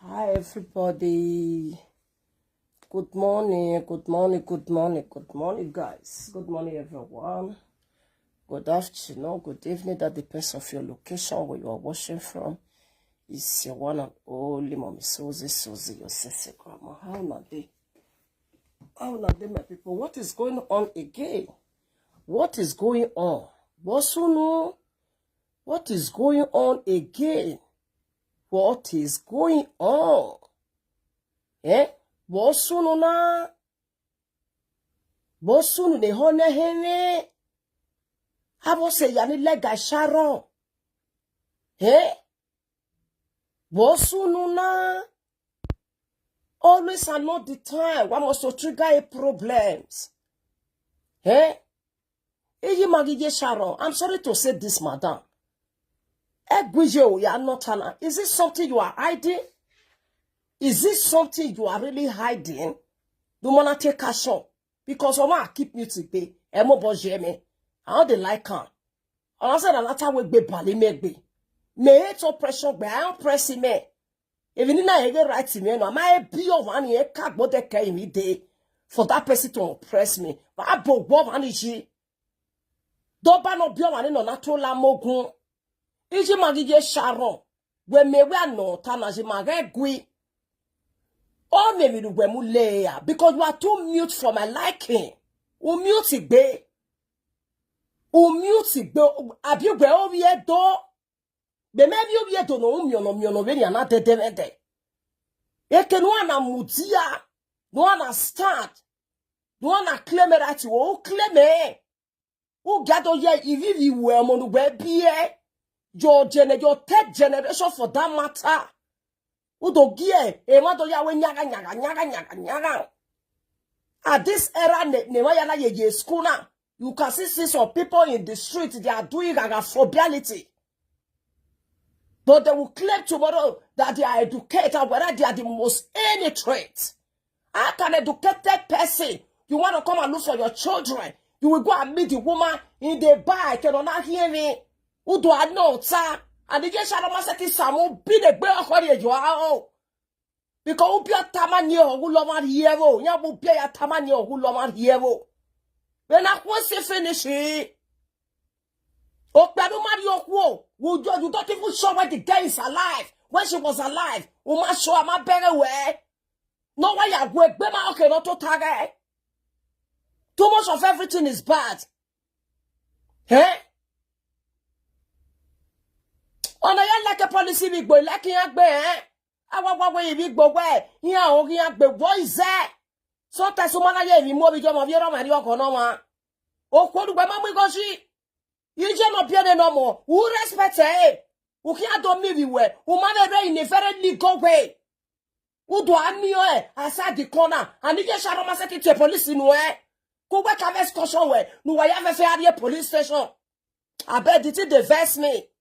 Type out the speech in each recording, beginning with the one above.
Hi everybody. Good morning, good morning, good morning, good morning guys. Good morning everyone. Good afternoon, good evening. That depends on your location where you are watching from. It's your one and only mommy Suzy Suzy, your sexy grandma. How not they? How not they, my people? What is going on again? What is going on? Bosuno? What is going on again? What is going on? Eh? Bosunu na Bosunu ne hone hene Abo se yani lega Sharon. Eh? Bosunu na always and not the time. One must to trigger a problems. Eh? Iye magije Sharon. I'm sorry to say this, madam. Egwijo, you are not an. Is this something you are hiding? Is this something you are really hiding? Do wanna take action? Because I want to keep you to pay. Emo bojeme. How they like her. I said another way be bali me. Me hate oppression, but I don't press me. Even in I get right to me, no, my be of one year can't but they carry me day for that person to oppress me. But I broke Bob and Ishi. Doba no be one in on natural mogun. Iji magije Sharon. When me we are no tanaji magegui. Or maybe the wemulea because you are too mute for my liking. Mute it be. Mute it be. Abi we over here do. Be maybe over here do no miono when you are not de. Eke no ana mudia. No ana start. No ana claim it at you. Oh claim it. Oh gather ye ivivi we amonu we be. Your third generation for that matter. Udo gie, do ya we nyaga. At this era, ne waya na ye school now. You can see some people in the street, they are doing agaphobiality. But they will claim tomorrow that they are educated, whether they are the most illiterate. How can an educated person, you want to come and look for your children, you will go and meet the woman in the bar, cannot not hear me. Udo I know, sir. And the yes, I must say, some be the bear you are. Because upia tamani ogu loman hievo. Nya upia ya tamani ogu loman hievo. When I was finish it. Okbedu mari okwo. You don't even show when the girl is alive. When she was alive. Uma show ama bere we. No why ya work. Bema okay not to tag. Too much of everything is bad. Eh? On a like a policy big boy like yak bear. Awa big boy. Here o yak be voice. So ta sumana ye mo bi jomo bi ro mari oko no wa. O ko du gba ma mu goshi. You just not be no more. Who respect her? Who can't do me we? Who man in a very legal way? Who do I mean? Aside the corner, and you just Sharon must set to police in where? Go back and excursion where? No, I have a fair police station. I bet did it divest me.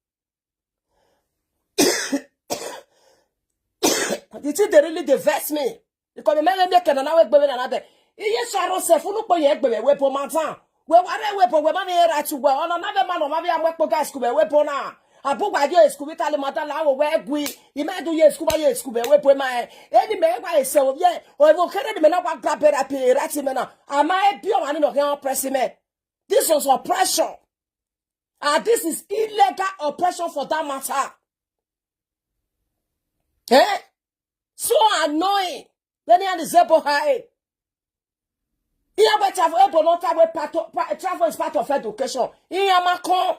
Did it really divest me? Because the man make another way another. Yes, Sharon said, "Who look for your weapon, man?" We were weapon, we man right to well. On another man, or maybe I'm weapon guys could be weapon now. I put my years could be telling my dad, where we, you may do yes, could be weapon my any man by yourself, yeah, or if you can't even know grab it up here, that's him now. I might be on no pressing me. This was oppression. This is illegal oppression for that matter. Eh? So annoying. Then he had the zebra high. Travel is part of education. Iya makon.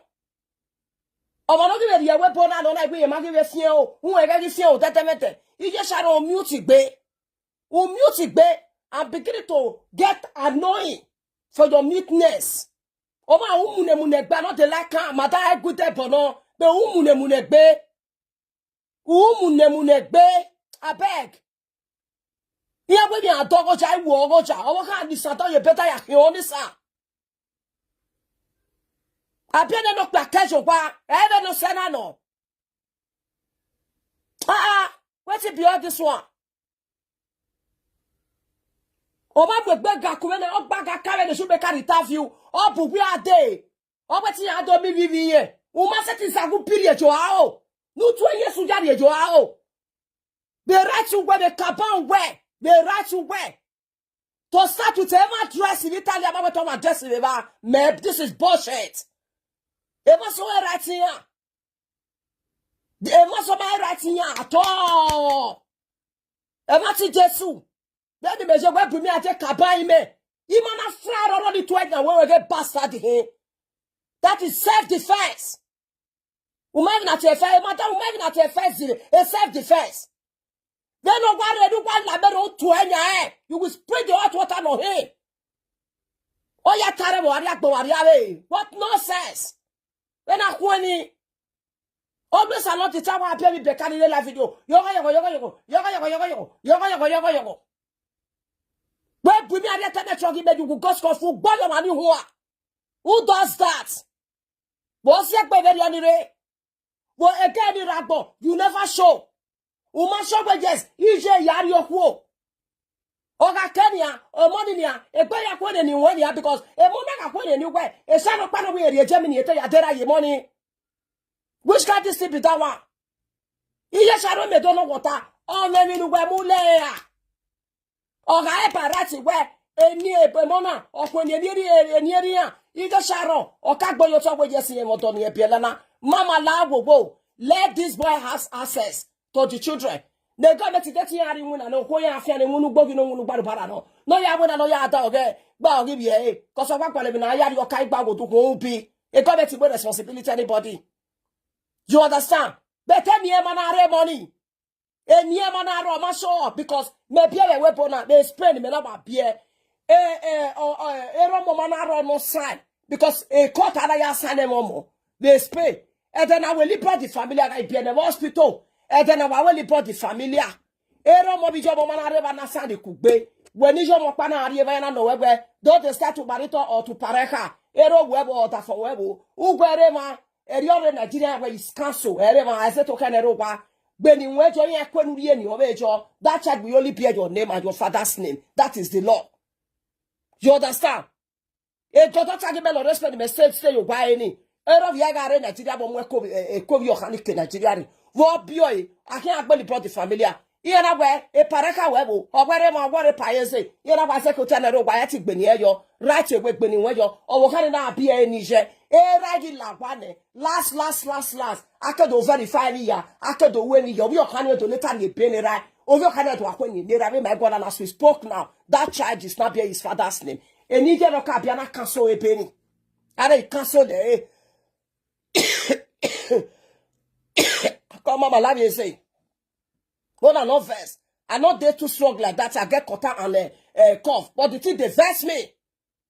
Omo no give the weapon na no we ma give fien o. Who e ready fien o tetemete. You just Sharon mute gbe. O mute gbe and begin to get annoying for your muteness. Oma umune gba not the like mata e good bono. Be umune gbe. Umune gbe. Abeg. Here we are dog jai woja. Our hand is at you better ya sa. I been no placation wa. Ever no sena no. What's it beyond this one? Oba we bega kumene o baga carry the should be carry interview. O bu we are day. O wati ya do mi vivi ye. Uma seti sagu period joao. Nu 2 years ujari joao. The right to wear the caban wear. The right to wear. To start with ever dress in Italy about to dress in the this is bullshit. Ever so right here. Ever so right here at all. Ever see Jesus. Then the measure where me at a caban me. Imana fly already to it and where we get bastard here. That is self-defense. Woman at a fair, madam, woman at a face, a self-defense. Then no one do one labero to any. You will spread the hot water on him. Oh, ya terrible, what nonsense. Then I want always a lot of time I play the candidate live video. Yoga. Where Bumi at the network, you will go score for Bala who does that? What's your baby on the way? Well, again, you never show. Uma show yes, ije yari okwo. Oga Kenya, Omoninia, Ebaya Kwen and Niwania because a Monaka Kwen and you way, a son of Panaway, Germany, Yadera, your money. Which can't this be that one? Iya Sharon, me don't know what that. Oh, let me do where Mulea. Oga Eparati, where a near Bemona, or when you're near either Sharon, or Kakbo, your talk with Jessie and Motonia Pielana. Mama Labo, let this boy has access to the children. They got to get here and no way I feel no barano. No, ya win no ya dog, but give you because of what I had your kai bago to go be. A got to responsibility anybody. You understand? Better near manare money. A near manaro must show up because maybe a weapon they spend me about beer. A romo manaro no sign because a court I sign a momo. They spay. And then I will report the family I be in the hospital. And then I will report the family. Ero mo bijo mo na reba na sande kugbe. When you mo pa na arieva na no webe, don't start to barito or to pareha. Ero webo or ta for webo. Ugwere ma eriore Nigeria where is cancel. Erema I said to kanero ba. Beni wejo ye kwenu ye ni obejo. That child will only bear your name and your father's name. That is the law. You understand? E toto tagi belo respect me stay you buy any. Ero viagare Nigeria bo mwe kobi organic Nigeria. Wo boy, I can't report the familiar. Iana we a paraka webo, or where my water piese. Iana was a cotanero by atic benio, right away benio, or Wakana be a Niger. A regular one. Last. I could do verify here. I could do when you're coming to let me penny right. Over Canada to when you near my God, and as we spoke now, that child is not bear his father's name. A Niger no cabiana cancel a penny. And I cancel the come on, my love, you say. Hold on, no verse. I'm not there too strong like that. I get caught and cough. But the thing they vex me.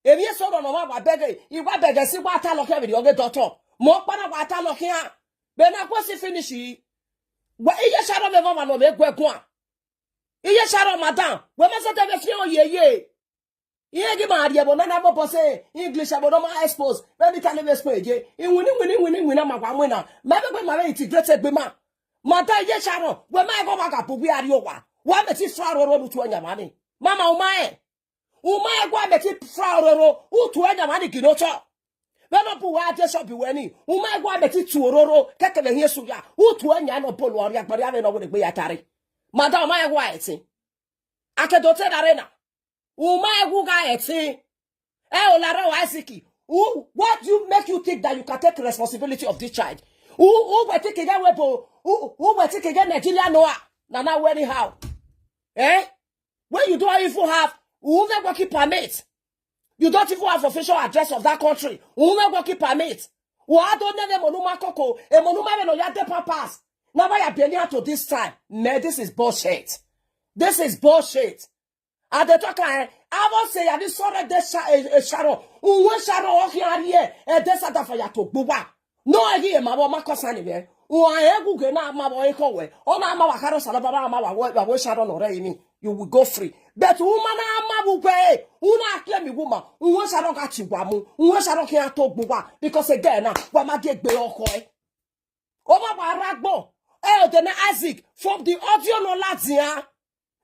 If you saw no one, I beg you beg see what I look at with your daughter. More para what I look here. Then I was finish. What is your shadow of a woman of a quack? Is your shadow, madame? When I said that ye. Ye give my dear, but none say English about my expose. Very kind of expose. In winning, I'm a winner. Maybe when my integrated bema. Mata ye Sharon, when my go back up, we are yoga. Why met it flower to any money? Mama, umae. Umae, why met it flower who to any money kinocha? When up who are just up winning. Umae, why met it to Roro, Kakan and Yesuya, who to any no polo or yak, but I don't know what it be atari. Madame, my wife, I can do that arena. Umae, who guy at say, eh, Lara Isiki. What you make you think that you can take responsibility of this child? Who will take again weapon? Who will take again Nigeria Noah? Now anyhow. Eh? When you don't even have who will working permit. You don't even have official address of that country. Who will working permit? Who I don't know monuma koko, a monuma no yade papas. Now I have been here to this time. Man, this is bullshit. This is bullshit. At the talk, I will say, I just saw that Sharon. Who was Sharon here? And this other for ya to buba. No idea, my mama cosani there. I go na my boy cowe. Oh, my mama caro salabara, my wish Sharon or me. You will go free. But woman, I'm a way. Una claim me woman. Who was Sharon got you, Wamu? Who was Sharon can't talk buba? Because again, what my get be okay. Oh, my ragbo. Oh, then Isaac from the audio no Lazia.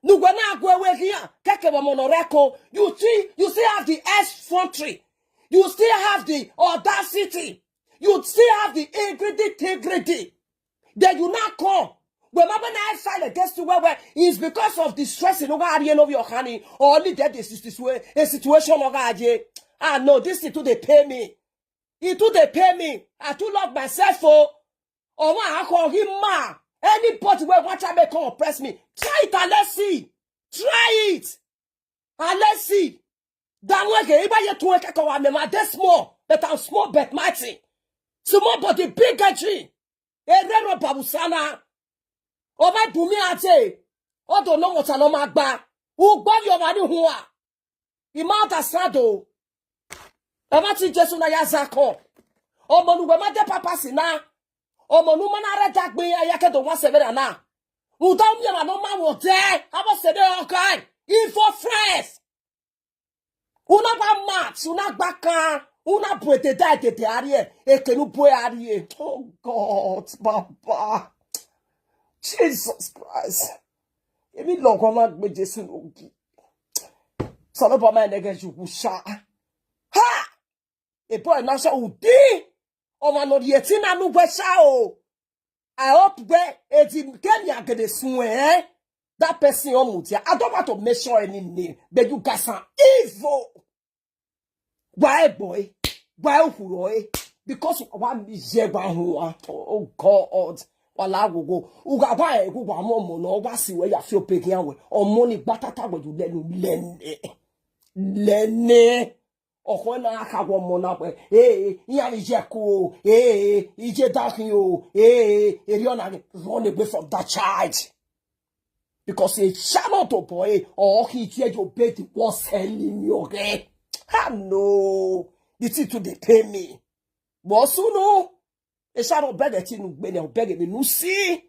No, when I go away here, Kakeba Monoreko, you still have the effrontery. You still have the audacity. You still have the integrity. Then you not come. When I file against you, where it's because of the stress in over your honey, or only that this way, a situation of ah no, this is to they pay me. It to they pay me. I to love myself for or I call him ma. Anybody where watch I come oppress me. Try it and let's see. Try it. And let's see. That way, if to work that's small, but I'm small but mighty. Small but the big tree. Erero babusana. O my bumi ate. O don't know what I know magba. Who gbọ́ your money hua. Imata sado. Amati Jesu na ya zako. O monu we ma de papa sina. O monu mana re dagbe ayake do 17 na. Uda mi ma no ma wo de. Abo se de okay. Info fresh. Una ba mat, una baka. Una brete da tete arie, ekenu boy arie. Oh God, Papa. Jesus Christ. Emi longo ma gbe Jesu ogi. Solo pa ma nege jugu sha. Ha! E boy na sha udi. O ma no yeti na nu gbe sha o. I hope where eti Kenya get the sun that person on mutia. I don't want to mention any name, but you guys are evil. Why boy? Why boy? Because one is oh God. Wala go uga why go mo no wa si we ya feel peki anwe o money batata we you lene o na aka wo mo na pe iya ni je ko ije dakin o eri ona run away from that child because a Sharon to boy or he hear your baby was selling you okay. I know the thing to they pay me. But soon no, a Sharon beg a thing when beg me no see,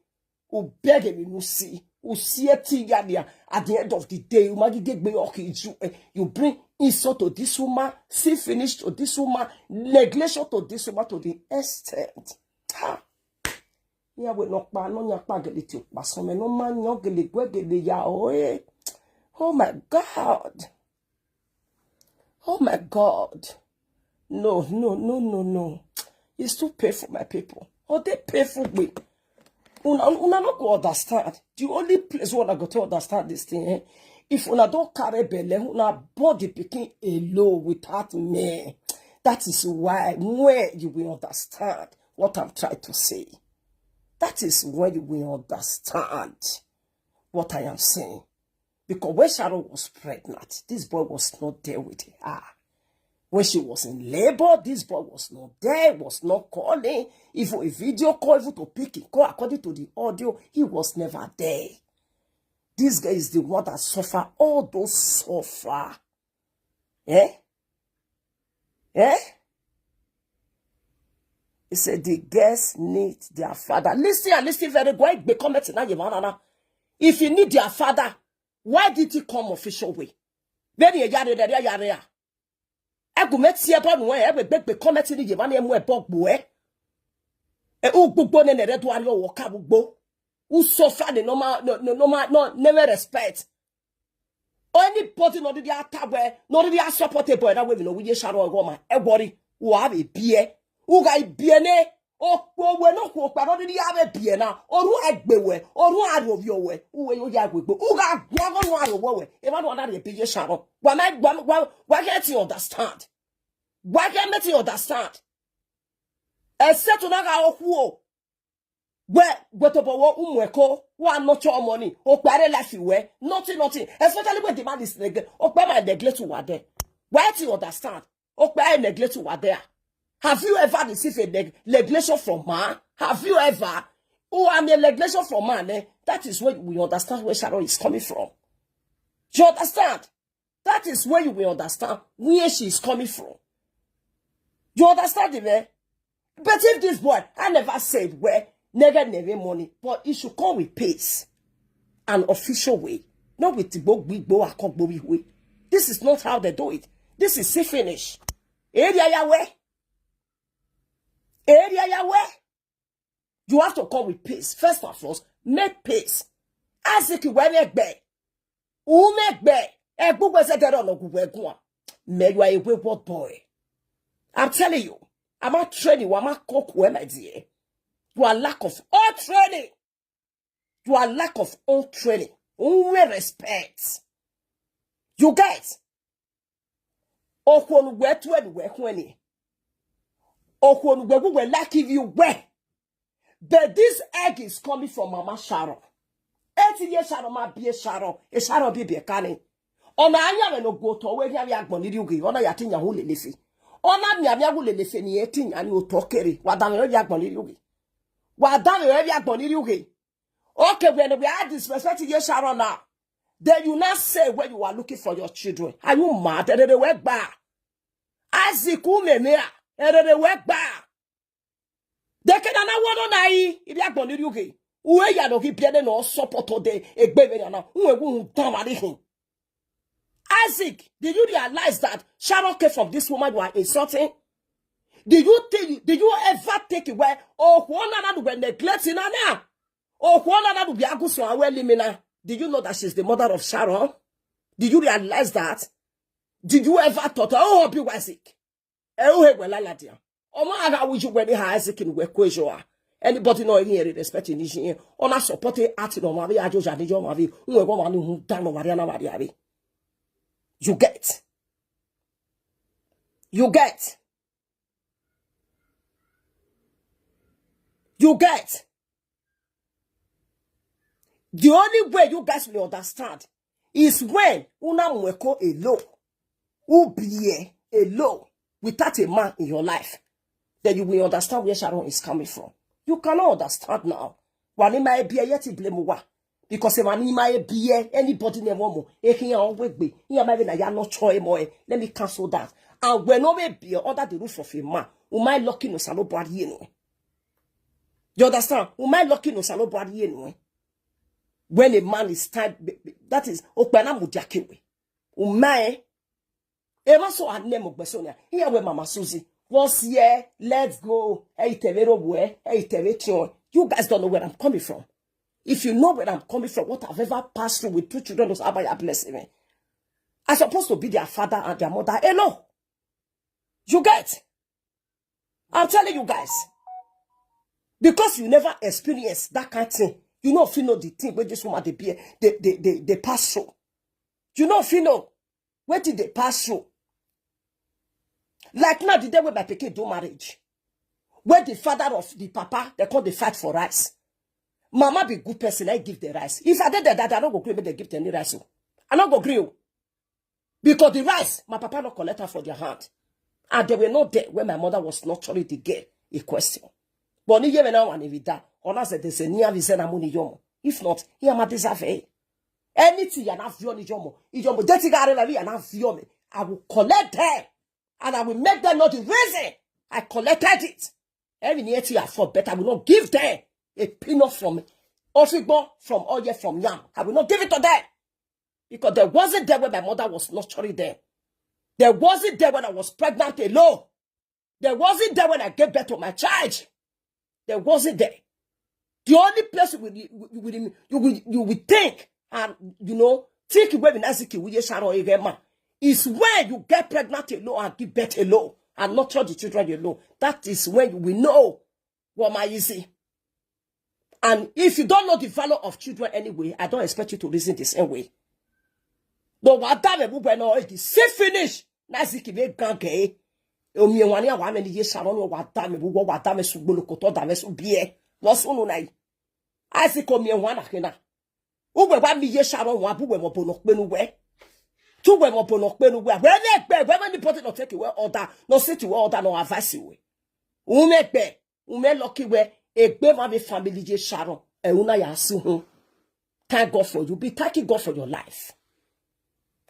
who beg me no see, who see a thing at the end of the day. You might get me okay. You bring insult to this woman, see finish to this woman, neglection to this woman to the extent. Ha! Yeah, we knock by no yapagility, but some no man yogili gwegili ya oh my God. Oh my God. No. It's too painful, my people. Oh, they painful me. Una not go understand. The only place where I got to understand this thing, if una don't carry belly, una body picking alone without me. That is why where you will understand what I'm trying to say. That is where you will understand what I am saying. Because when Sharon was pregnant, this boy was not there with her. When she was in labor, this boy was not there, was not calling. If a video call, if to pick it, call according to the audio, he was never there. This guy is the one that suffer all those suffer. He said the girls need their father. Listen very well. If you need their father, why did he come official way? Then you yare. Egu metie ba no e be comment ni je ba na emu e bogbo e ugbugbo ne re do ari o ka gbugbo u suffer the normal never respect anybody no dey atabwe no dey support a boy that way no we Sharon go ma e worry wo have a bie u ga bie ne we no ko pa no dey have bie na oru agbewe oru arobio we uwe yo ya gbegbo u ga gwa no arowo we e ba no that dey bie Sharon why can't you understand? Why can't you understand? Except to naga okuo. Where gotobo umweko wa not your money. O pare life we nothing. Especially when the man is neglect. O pare my neglect to what there. Why do you understand? O pare neglect to what there. Have you ever received a neglection from man? Have you ever? Oh, I'm a neglection from man. That is where we understand where Sharon is coming from. Do you understand? That is where you will understand where she is coming from. You understand it, man? But if this boy, I never said where, never money, but it should come with pace. An official way. Not with the way. This is not how they do it. This is see finish. Area Yahweh. You have to come with pace. First and foremost, make pace. As if you want to make who make be? A book was a dead on a good one. May you a wayward boy. I'm telling you. I'm not training. I'm not cook where my dear. You are lack of all training. You are lack of all training. Only respect. You guys. Okwonu where to anywhere when Okwonu where we will like if you where. But this egg is coming from Mama Sharon. 80 years Sharon ma be Sharon. A Sharon be a canning. Ona anya no go to where you have agboniri ugi. Ona yatin ya hule lefi. Ona mi abia hule lefi ni etin ani otokere. Wadame yo agboniri ugi. Wadame yo agboniri ugi. Okay, when we are disrespecting your Sharon now, then you not say when you are looking for your children. Are you mad? They work back. Azikume mea. They work back. They can na wono na yi. If you are going to do it, uwe ya no ki piede no support de egbebe na. Uwe wu tamari hin. Isaac, did you realize that Sharon came from this woman you are insulting? Did you ever take it where na do neglecting her now? Did you know that she's the mother of Sharon? Did you realize that? Did you ever thought, oh, be Isaac? Anybody know any respect in this year? On a supporting art no Marie, ajose and your Marie, who done Mariana Mariari. You get. You get. You get. The only way you guys will understand is when una mweko alone, ubiye alone, without a man in your life, then you will understand where Sharon is coming from. You cannot understand now. Wani ma be yet blame wa because wani ma be anybody never mo. Ekin always be. Here maybe na ya no choy mo. Let me cancel that. And when no be under the roof of a man, umay lucky no salo body no. You understand? Umay lucky no salo body no. When a man is tired, that is okpana mudiakewe. Umae, ema so anemo besonia. Here where Mama Suzy was here. Let's go. Hey tevero bwe. Hey tevetion. You guys don't know where I'm coming from. If you know where I'm coming from, what I've ever passed through with 2 children, those Abaya blessing me. I'm supposed to be their father and their mother. Hello, you get? I'm telling you guys, because you never experienced that kind of thing. You know if you know the thing where this woman they pass through. You know if you know where did they pass through? Like now the day where my pikin do marriage. Where the father of the papa, they call the fight for rice. Mama be good person, I give the rice. If I did that, I don't go agree, they give any rice. I don't go agree. Because the rice, my papa not collect her for their hand. And they were not there when my mother was not trying to get a question. But ni yewe na wani vida. Ona se dese ni avise na muni yomo. If not, he am a deserve. Anything ya na fio ni yomo. Ijomo deti gare la vi ya na fio me. I will collect them. And I will make them know the reason I collected it. Every year I for better. I will not give them a peanut from Ofigbo, from oil, from yam. I will not give it to them. Because there wasn't there when my mother was nurturing them. There wasn't there when I was pregnant alone. There wasn't there when I gave birth to my child. There wasn't there. The only place you will think and, you know, think where is when you get pregnant alone and give birth alone and nurture the children alone. That is when you will know what my easy. And if you don't know the value of children anyway, I don't expect you to reason the same way. No, what damn it, see finish. Naziki be ganke. Umenwan ya wa many years Sharon what damn subolo koto damn subie. What's on nai? I see umenwan akena. Ugbe wa mi ye Sharon wa bu we mo bonok penu we. Tu we mo bonok penu we. When the person not take away order, no sit to order, no advice we. Ume lucky we. Egbe ma be family ye Sharon. E una ya si hun. Thank God for you. Be thanking God for your life.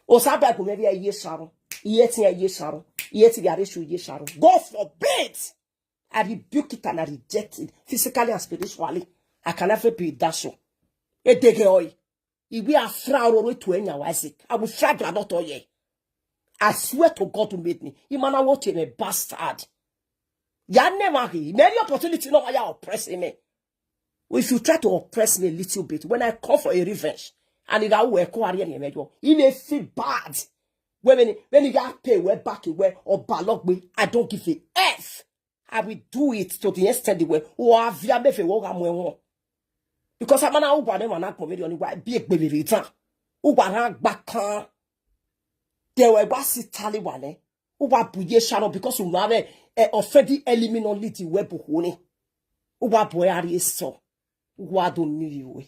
Osaba ko maybe ye Sharon. Iye-eki ye Sharon. Iye-eki yarishu ye Sharon. God forbid. I rebuke it and I reject it physically and spiritually. I can never be that so. Edege oi. If we are fraud to any Isaac, I will frag not oye. I swear to God who made me. You man, I want him a bastard. Ya never many opportunity no why you oppressing me. If you try to oppress me a little bit, when I call for a revenge, and if I will call you may feel bad. When you got pay way back away or balog me, I don't give a F. I will do it to the extent the way. Or via me fe woga mo. Because I'm na ugwa ne wana comedy on wa be baby return. Ugwa na gbaka. There were basi tali wane. Ugwa buye Sharon because you have offended eliminolity webu hone. Ugwa boy ari so. Ugwa don't need you.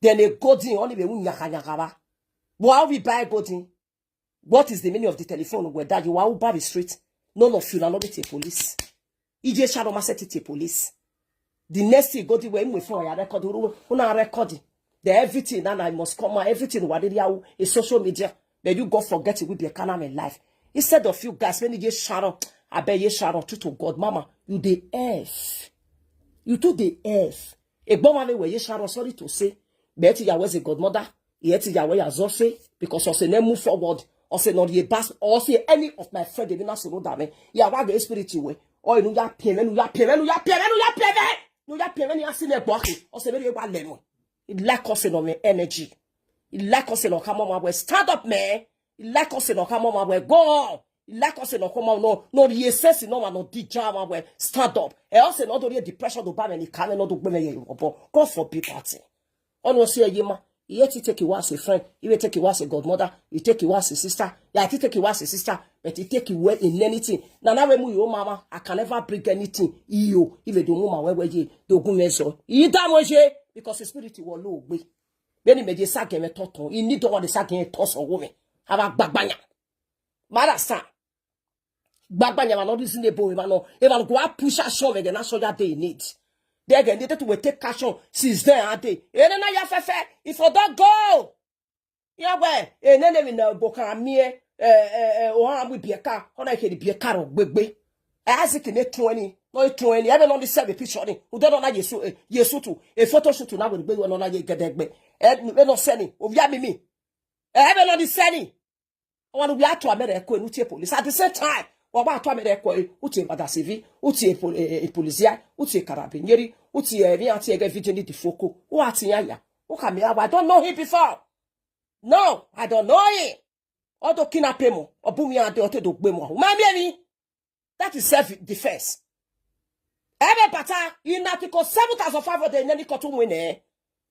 Then a godin only be unyakanyakaba. Why we buy godin? What is the meaning of the telephone where that you are Uber the street? None of you are not the police. Ije Sharon must set the police. The next thing go to where we for your record, una recording. The everything that I must come out, everything what they is social media. But you go forget it will be a kind of life. Instead of you guys, when you Sharon, I bet you Sharon to God, Mama, you the F. You do the F. A bomb where you Sharon, sorry to say, bet you was a godmother, yet you were ajose, because of the name move forward, or say not ye bass, or say any of my friends, they did not so damn. Ya wa the spirit way, or you ya payment, you ya payment, you ya payment, you ya payment. No, ya payment, you see the walking, or say very well lemon. It lack us in my energy. It lack us in our come on, stand up, man. It lack us in our come on, go on. It lack us in our come on, no, ye says no one, no, drama, where stand up. And also, not only depression to ban any can not do women, God forbid party. On was here, Yima. Yet you take you as a friend, you will take you as a godmother, you take you as a sister, yeah, you take you as a sister, but you take you well in anything. Now, mama, I can never bring anything. You, if you do woman where you do gumeso. You damn because the spirit will low way. Then you may just sag him a toton. You need to want the sagging a toss or woman. Have a bagbanya. Madasa. Bagbanya, not reasonable, no. If I'll go up, push a show again, that's all that they need. They again needed to take cash on since then, aren't they? If I don't go, yeah, well, and then we know Boca mere, or we be a car, or I can be a car of big. As it can 20, not 20, I don't only 7 picture, who don't know yes, to a photo shoot to now with big one on a get that big. And we're not sending, of Yammy. I haven't only sending. I want to be out to America and police at the same time. Wa to America, uti badasivi, uti polizia, uti carabinieri, uti rianti ege vigili di fuoco, uati yaya. I don't know him before. No, I don't know him. Odo kinapemo, obumi ade ote do gbemo. Mami, that is self-defense. Ebe pata, in article 7,500 in any cotton winner.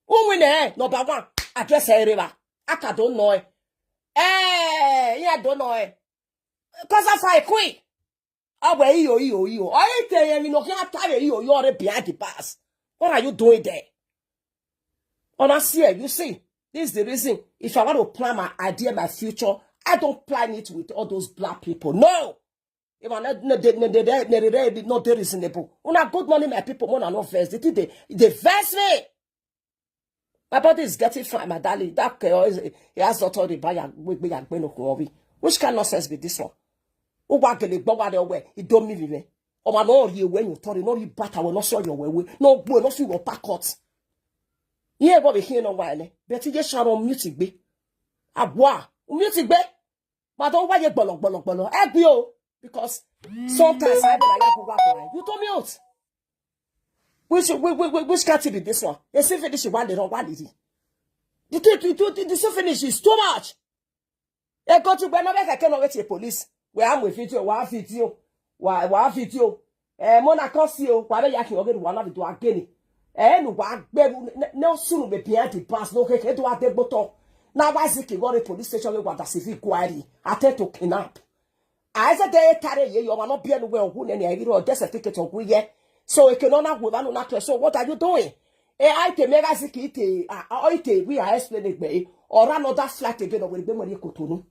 Winner, number 1, address a river. Aka don't know. Yeah, don't know. Cause that's why I quit. Oh, well, you. I tell you, no, can't tell you, you're behind the bars. What are you doing there? Honestly, you see, this is the reason. If I want to plan my idea, my future, I don't plan it with all those black people. No. If I'm not reasonable. When I good money, my people, more than no verse. They verse me. My body is getting fine, my darling. That he has not already buy which kind of nonsense be this one? O wa gele gbo wa de we e do mi vive o ma no ri ewe yin tori no ri bata we no so your we no gbo no fi wo pakot ye bo be hin no wa le but je Sharon mute gbe aboa mute gbe but o wa ye gbolo e gbe o because sometimes I be like you to mute which can't be this one you see finish one dey run one lady the finish is too much. E go to Beno make I wait the police. We am with you, wa fit you. Wa fit you. Mona kosi o, kwa be yaki oge wa na bi do ageni. No wa gbe no sunu be behind the pass no keke do ate gboto. Na wa siki go the police station we wa da civic query. Attempt to kidnap. I said they carry you are not being well who any I or death certificate of we ye. So e cannot na go na so what are you doing? I te mega siki ite we are explaining be or another flight again or we be money kotonu.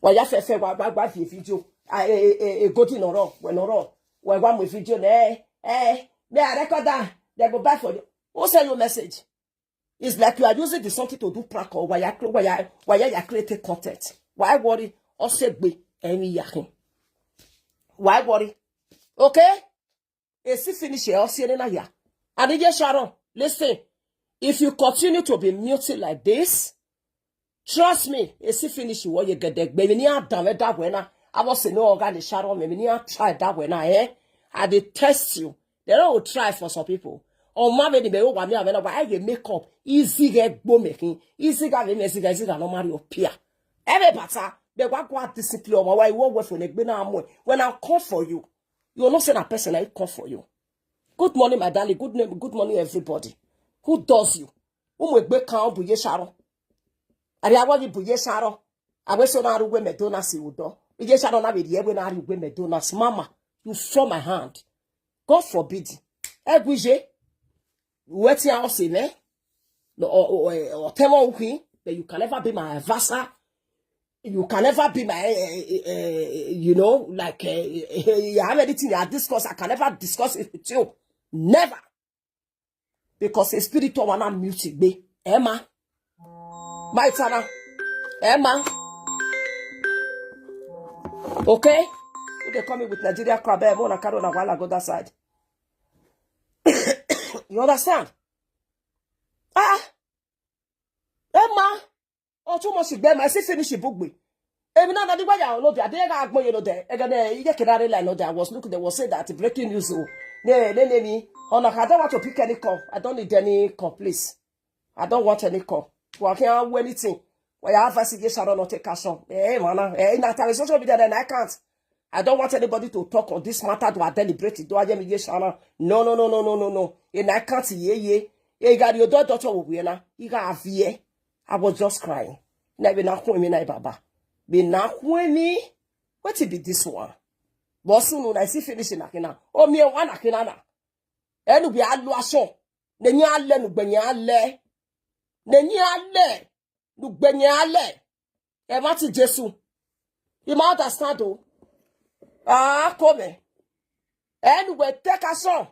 Wa ya fe wa fi video go to no ro we no ro we wa mo video me I record that they go back for you. Who send your message? It's like you are using the something to do prank or why you create content. Why worry or say be any yakin? Why worry? Okay? It's finish here or see na ya. And then Sharon, listen. If you continue to be muted like this, trust me, it's finish what you get there. Baby, ni done that when I was no organ Sharon, maybe ni try that when I they test you. They don't try for some people. Or mama the baby want me I get makeup easy get bo making easy get easy no marry your peer. Every better they go discipline or why work for the when I call for you. You will not say that person I come for you. Good morning, my darling. Good morning, everybody. Who does you? Who will be calm, buye Sharon? Are you aware buye Sharon? I will say na ruwe medona si udo. Buye Sharon na be the ewe na ruwe medona. Mama, you from my hand. God forbid. Egwije, weti a ose me, or temo uki, that you can never be my advisor. You can never be my, you know, like, you have anything I discuss. I can never discuss it with you. Never. Because a spiritual one and music be. Emma. My Tana. Emma. Okay? They come in with Nigeria crab. I want to carry on a while ago that side. You understand? Emma. Oh, too much them. I say finish the book. Even now, the way I know that they are going to there. Again, you can I know that I was looking. They will say that breaking news. Me. Oh no, I don't want to pick any call. I don't need any call, please. I don't want any call. Well, I can't do anything. Well, I have a situation. I don't take action. Man. In that time, social media, then I can't. I don't want anybody to talk on this matter to deliberate it. Do I get me, Sharon? No. And I can't. You got your daughter will be na. You got a VA. I was just crying. Never not me, na baba. Be not me. What it be this one? But soon I see finishing akina. Oh, me one akina na. Enu bi alu aso. Nenyi ale nu gbenye ale. Nenyi ale nu gbenye ale. E ma ti Jesu. You ma understand o? Come. Enu we take aso.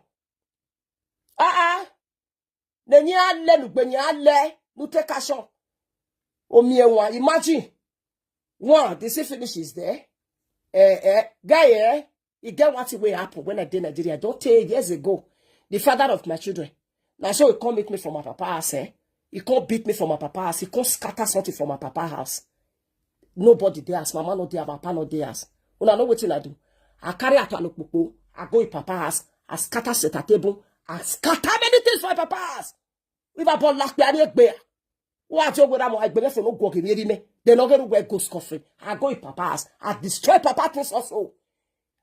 Nenyi ale nu gbenye ale nu take aso. Umenwan, imagine. One, the finish is there. Guy, you get what will happen when I did Nigeria. Don't tell years ago. The father of my children. Now, so he can't meet me from my papa's house, eh? He can't beat me from my papa's house. He can't scatter something from my papa's house. Nobody dares. Mama not there, papa not dares. When I know what I do, I carry out a look, I go in papa's house, I scatter set a table, I scatter many things for my papa's house. If I bought last bear. What you go down my believe for no go me? They're not going to wear ghost coffin. I go in papa's. I destroy papa things also.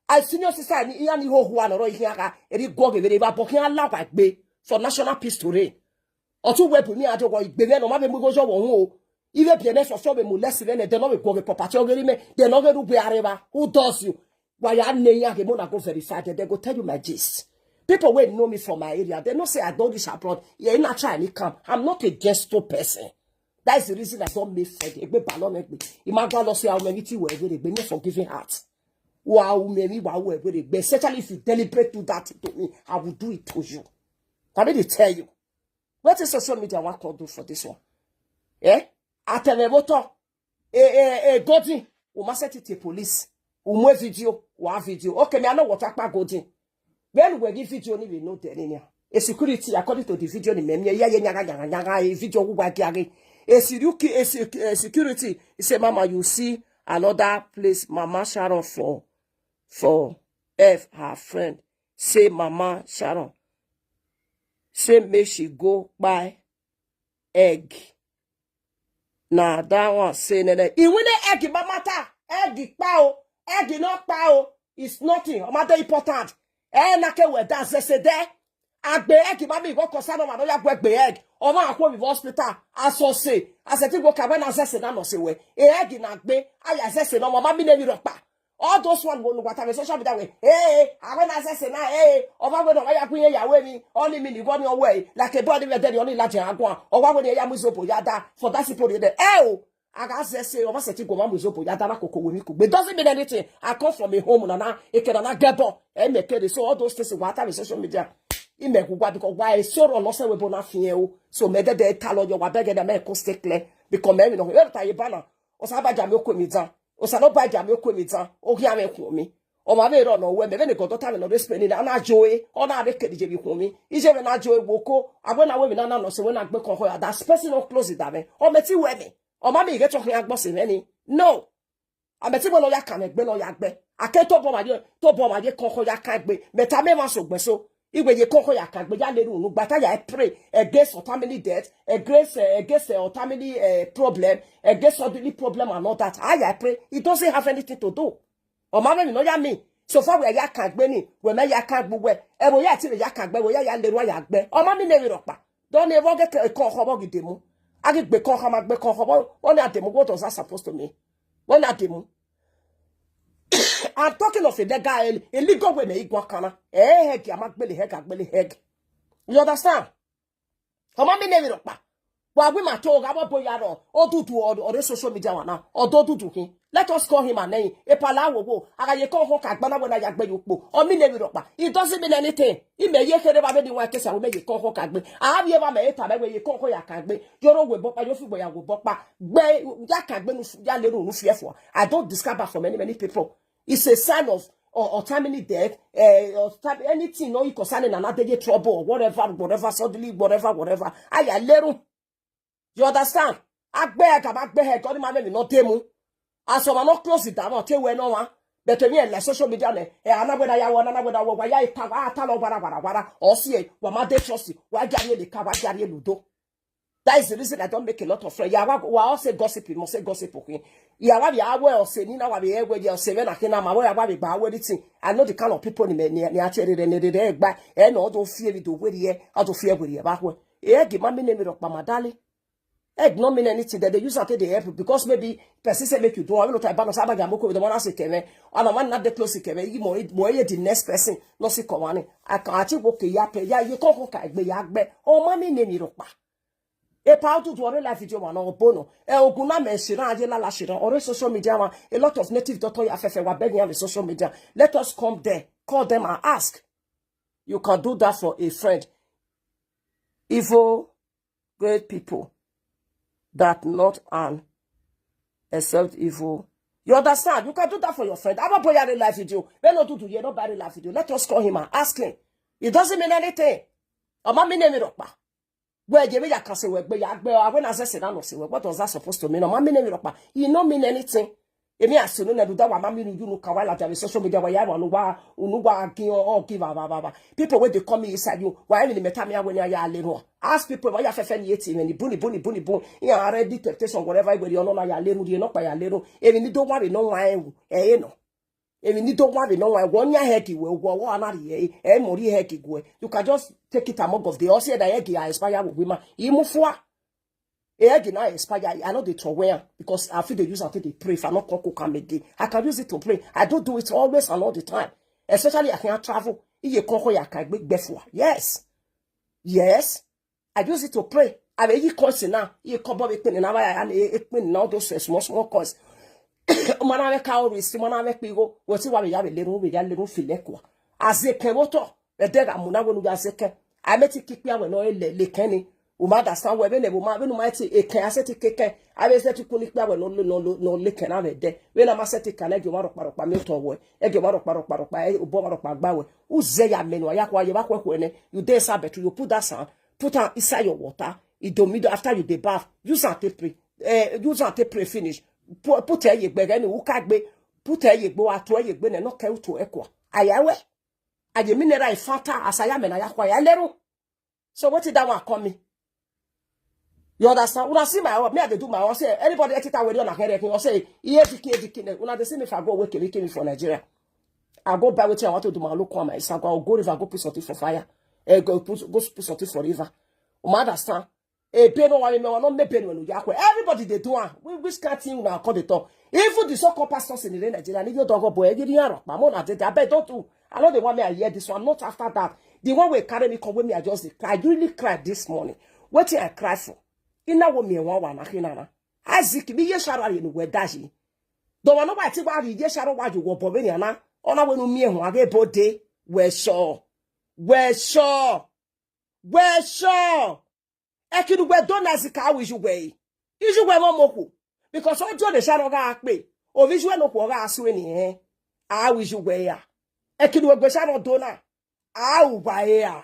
I senior sister and Ian who are not here. It go give it about booking a lap like me for national peace to reign. Or two weapon me, I don't want to no matter who goes even PNS or so less than they're not going to papa. They're not going to wear who does you. Why I'm near the Mona go verified, they go tell you my gist. People will know me from my area. They don't say I don't this abroad. You're not trying to come. I'm not a gesto person. That's the reason I don't make friends. Imagine say how many people were very big forgiving hearts. Wow, many wow, very big. Especially if you deliberate to that to me, I will do it to you. Can I tell you? What is social media what can do for this one? At a motor, Godin, we must set it to police. We video, video. Okay, me I know what I Godin. When we give video, we know the a security according to the video. A video who a security. He say, Mama, you see another place. Mama Sharon for her friend. Say, Mama Sharon. Say, may she go buy egg. Nah, that one say, he win egg, mama ta egg pow, egg not pow. It's nothing. Matter important. Nake we da zese de agbe egg mami go concern ma no ya gbe egg o ma akwo bi hospital asose aseti go ka na zese na no se we egg na gbe aya zese no mama na mi ropa all those one go what have social media we awe na zese na o ba go no ya kunye yawe mi only me ni go ni owe like a body we dey only laje agwa o wa go dey ya muzopo ya da for that people dey I got say, I said, go on with Zopo, Yadana Coco, but doesn't mean anything. I come from a home and it can get bon and make it so all those things what have social media. It make what because why so on also we bona feel so made the talo your wabeg and make costly because maybe no banner or Saba Jamoko Miza or Sanoba Jamoko Miza or Yame me or my very no when they got time and spending an ajose or not the KDJ for me. Is even a joy woko. I went away with no so when I go on that's personal close it that or Meti Webby. Or mammy get your hair boss in any. No. I met him on your can be no yakbe. I can't talk about my dear conquer ya can't be. Metame was so. If when you conquer ya can't be ya but I pray against or family death, against or family problem, against suddenly problem and all that. I pray it doesn't have anything to do. Or mammy no ya me. So far we ya kan gbe ni, we me ya kan gbugbe. E bo ya ti ya kan gbe, we ya leru ya gbe. O ma mi ne mi ropa. Don't ever get a con hobo gidemu. I get be con hama gbe con hobo. One at demo, what was that supposed to mean? One at demo. I'm talking of a guy, a legal way me igwakana. Heck, ya mak belly heck. You understand? Come on, me name it up. Well, we might talk about Boyaro, or do to or the social media now, or do to him. Let us call him a name. A palawo, I call Hoka, Bana when I yak Bayupo, or me name it up. It doesn't mean anything. It may yet have any workers and make you call Hoka. I have ever made a time where you call Hoyaka. You're always bought by your food, I will bought by Yaka Benufia fearful. I don't discover from many people. It's a sign of or timely death, or anything, no, you concerning another day trouble, or whatever, suddenly, whatever. I little. You understand? I beg, God, my baby, not temu. As I'm not close it down, I'll tell you no one. But to me, like social media, another I want, why I tell or see, what my day trusty, why Gary the car, Gary Ludo. That is the reason I don't make a lot of friends. Yeah, I say gossiping, must say gossip. Okay. Yeah, what you are well saying, now we are where you're saying, I can't, my way about it, but I know the kind of people in the actually the egg back, and all don't fear with the way, out of fear with you about what. Yeah, give my name of my darling. Egg no mean anything that they use after the help because maybe persistent make you do. I will not balance Abagamoko with the one as a keme, and I want not the close keme, you more the next person, no see command. I can't walk a yape, ya, you can't walk at Bayagbe, or mammy name you. A part to a life video one or bono, Oguna Shira, La Shira, or social media, a lot of native doctor FF were begging on the social media. Let us come there, call them and ask. You can do that for a friend. Evil, great people that not an except evil. You understand? You can do that for your friend. I'm not a live video. When not do you not buy a live video. Let us call him and ask him. It doesn't mean anything. I'm not meaning it up. Where you can say when I say what was that supposed to mean? I'm not meaning it up. You don't mean anything. Emi asunu na do that wa mami nu you kawala to social media wa ya unuwa give people when they come inside you why even metamia when ya lero ask people why ya fefe ni eti when buni you are ready temptation whatever where you no na ya lero you no pa ya lero even don't worry no wan no even don't worry no wan one ya heki we wo anari mori heki go you can just take it among of the all say that heki expire with women imufua I expire. I know they throw where because I feel they use until they pray. If I not come again, I can use it to pray. I don't do it always and all the time. Especially I can't travel. Yes. I use it to pray. I mean, you coins now. You come up with now. And all those small coins. Manave calories. Manave pigo. What's why we have a little filet. As they came water. The dead amuna when we are sick. I met it kick me when oil le kenny. Umada stand where when no might say a can set keke. I was let you put it no lick and have it there. When I must set it can I give out of Milton way. I give out of Bower. Uzaya men or yakwa you back when you dare sabbat you put that sound, put out inside your water. It don't mean after you the bath. Use and take pre finish. Put a ye beg any who can't be put a ye go at where you been and not care to echo. I awe. I mean that I fanta as I am and I acquire little. So what did that one call me? You understand? When I see my me, I do my own. Say anybody that I will do na headache. You say iye-eki. When I see me if I go work, we came for Nigeria. I go buy what I want to do. My local on my son. I'll go river, go put something for fire. Go put something for river. You understand? Pay no one. No me pay when you yakwe. Everybody they do. Which can't thing now call the talk. Even the so-called pastors in the Nigeria, you don't go boy. Get here. My mom I bet don't do. I know the one me I hear this one. Not after that. The one we carry me come with me. I just cry. I really cried this morning. What did I cry for? Ina wo mi wa na hinana aziki bi ye shara ye no wedaji do wa no ba ti wa ye shara wa ju wo bobe ni ana ona we no mi ehun age bode we sure ekinu we don azika we ju we iju we mo moku because ojo de shara ga pe o vi ju no ko ga asu ni a we ju we ya ekinu we shara do na a u ba ya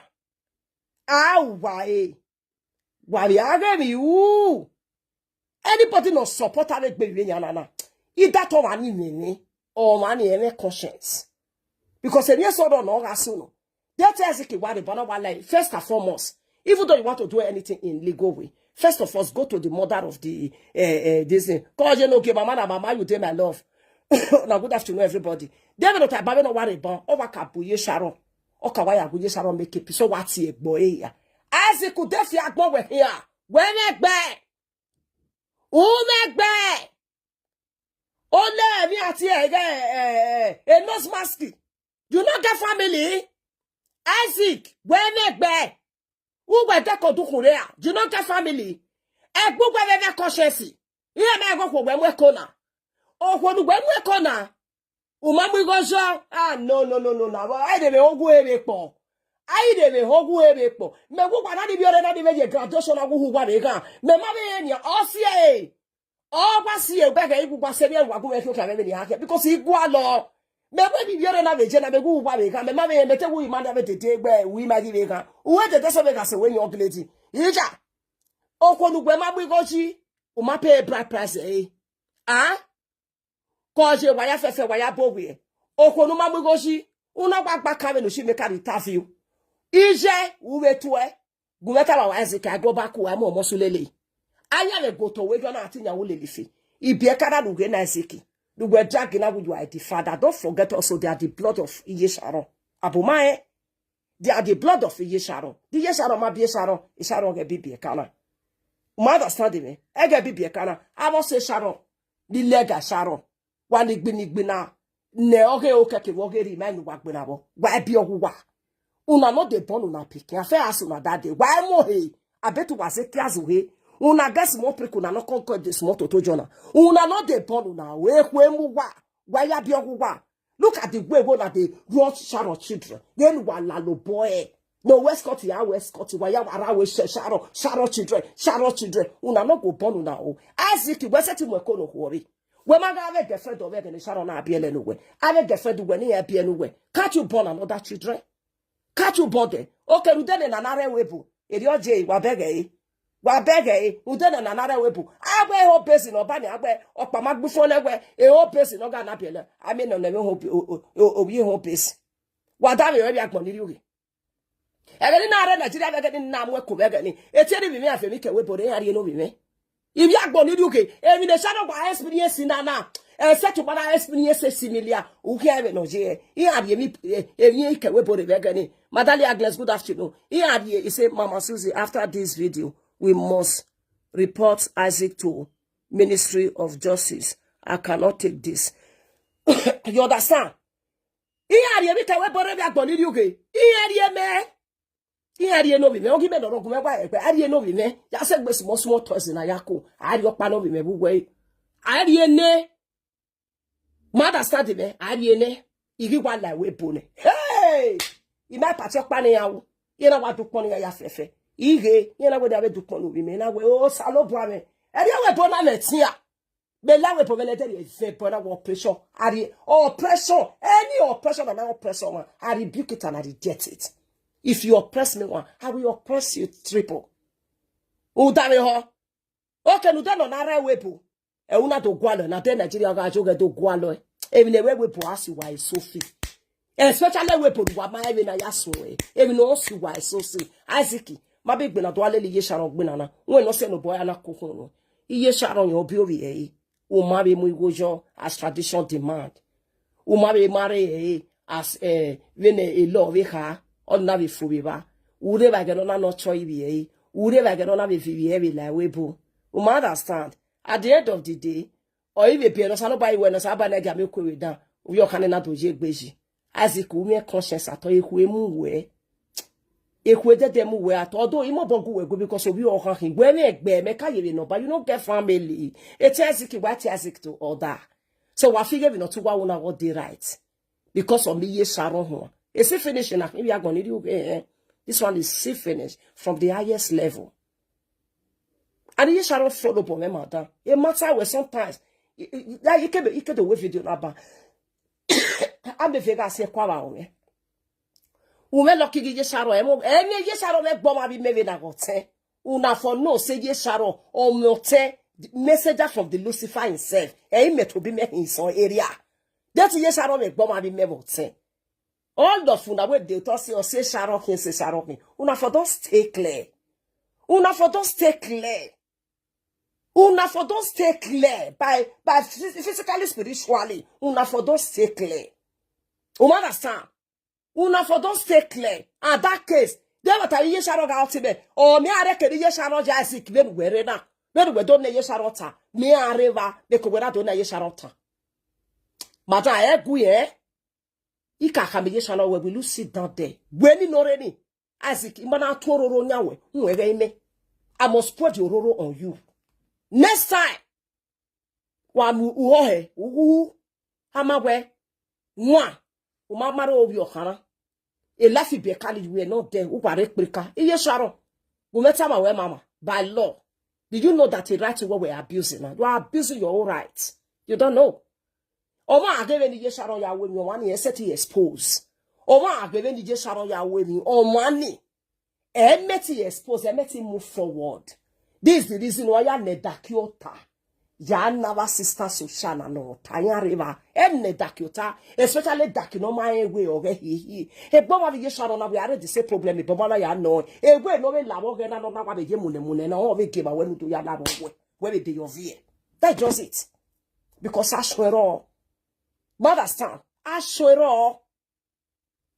anybody no support avec baby nana. If that one ni or money any conscience. Because any sort of no rasono. That tells you what the banner like first and foremost. Even though you want to do anything in legal way, first of all, go to the mother of the this thing. Cause you know, okay, mama, you take my love. Now, good afternoon, everybody. David not about no worry about over Kabuye Sharon. O Kawaya Buye Sharon make it so what's a boy. As it could definitely act more here. When it back. Make back. Oh, no, me at here. A nose mask. You not get family. Isaac, when it back. Who were that do Korea? You not get family. A book where they conscious. Here, I go for when we're corner. Oh, when we're corner. Umami gozo. Ah, no. I debe hogu ebepo. I debe hogu ebepo. Me wu kwa nadi biore nadi veje graduation na wu wa bega. Me mame enya osie. O ba sie bega iku kwa sebia wa ku efu ka me ni hake because igwa lo. Me we bi biore na veje na begu wa bega. Me mame mete wu imanda be tete gbe wi ma gi bega. Uwe tete so bega se we nyo ogleti. Ija. O ko nu gbe ma bu gochi. O ma pay bright price Ah? Koje waya fefe waya bowe. Okonu mamugoshi. Una bagba kame no shi make a interview. Ije uwe tuwe. Gumeta wa wazika go back wa mo mosulele. Aya le goto we jona atinya wo lelifi. Ibie kada nuge na ezeki. Nuge drag na with you the father. Don't forget also they are the blood of Iye Sharon. Abumae. They are the blood of Iye Sharon. The Iye Sharon ma biye Sharon. Sharon ge bibi kana. Ma understand me? Ege bibi kana. Abo se Sharon. The lega Sharon. Wani gbinigbina ne oge okeke woge remind wa gbenabo wa bi ogwa una no dey born una pikin afa asu na that day why mo he abetu wa se kiazu he una gas mo priku na no conquer this moto to jona una no dey born una we kwemu wa ya bi ogwa look at the way na dey run Sharon children then wa lolobo no west court ya west court wa ya ara we Sharon children una no go born una o aziki we set mo ko no hori. When my have a girlfriend over the Sharon na be anyway. I have a girlfriend when he be anyway. Can't you born another children? Can't you born them? Okay, we done another webu. Idio J wa bege. We done another webu. I wear hope person or banny, I wear or pamagbu phone away. A hope person or gonna be. I mean, on never hope you hope is. What damn you already upon you? And then I Nigeria getting now work over again. It's telling me if you make a weapon, they know me. If you are going to do it, and the shadow by experience in Nana, and such a bad experience similar, who have no jay. Here are ye, if you can whip the vegan. Madalia Agnes, good afternoon. Here are ye, you say, Mama Suzy, after this video, we must report Isaac to Ministry of Justice. I cannot take this. You understand? Here are ye, we can whip the vegan. Here are ye, man. Iye no bi me o gi me do ro me kwa e pe ari no bi me ya se gbe small toys na yako ari opa no bi me bugwe ari ne mother start me ari ne igi kwa la we bo ne hey I ma pati opa ne yawo ye na wa dupon ya fefe ige ye na we da be dupon no bi me na we o salo bo ame ari we bo na letia be la we po be letia e fe po na oppression ari oppression any oppression na oppression I rebuke it and I reject it. If you oppress me one, I will oppress you triple. Udame ho. Okay, no dano na ra wepo. E una to gwalo na te Nigeria ga joge to gwalo. Even the wepo asu wa Sophie. Especially wepo wa ma even na yaso e. Even no su wa Sophie. Isaac, ma be gbe na to ale Iye Sharon gbe na na. Won no se no boy na kokun no. Iye Sharon yo bi obi e. O ma be mu igojo as tradition demand. O ma be marry as when a law we ha. On na be fubiba ure ba gero na no choi bi ure ba gero na be fibi e la webo o ma understand at the end of the day or if be no sa no buy we no sa ba na ga me ko we down o yo kan na to je gbeji Isaac o me conscience ato eku emu we eku de mu we ato do imo bogu we go because obi o kan hin gbe me egbe me ka yebe no but you no get family it Isaac what Isaac to order so wa figure be no to wa una what dey right because of me Iye Sharon ho. It's finished enough. Maybe I'm going to do this one is still finished from the highest level. And you shall not follow up on them, madam. It matters where sometimes you can do with video number. I'm the figure say kwa me. Ume lucky Iye Sharon any Iye Sharon me bomb abi me na gote. Una for no say Iye Sharon or mote messenger from the Lucifer himself. E me to be me in some area. That Iye Sharon me bomb abi me gote. All of una wey dey talk say Sharon king say Sharon king. Una for don't stay clear. Una for don't stay clear. Una for don't stay clear by physically, spiritually. Una for don't stay clear. You understand? Una for don't stay clear. And that case, they what are ye Sharon out there? Or me are ke ye Sharon jasik ben were na. Ben we don't ye Sharota. Me are river de ko we don't ye Sharota. Mata e guye. Ika kame ye Sharon we will sit down there. When no reni. Isaac imana tororo nyawe. Nwege ime. I must put the ororo on you. Next time, wamu uhohe, hamawe, umamaro obi okara. A laughy be kali we not there. Ubarek brika. Iye Sharon. Umetama we mama. By law. Did you know that a right to what we're abusing? You are abusing your own rights. You don't know. Oma agave ni Iye Sharon ya we mi omani eseti expose. Oma agave ni Iye Sharon ya we mi omani. Emeti expose. Emeti move forward. This is the reason why ya nedakiota. Ya never sister Sushana no. Tanya river. Nedakiota. Especially dakino my way over here. He bomba Iye Sharon we are the same problem. He bomba ya no. E we no we labo gena no na wa be mune no we give away to ya labo we. Where be your vie. That's just it. Because I swear all. But understand. I swear all.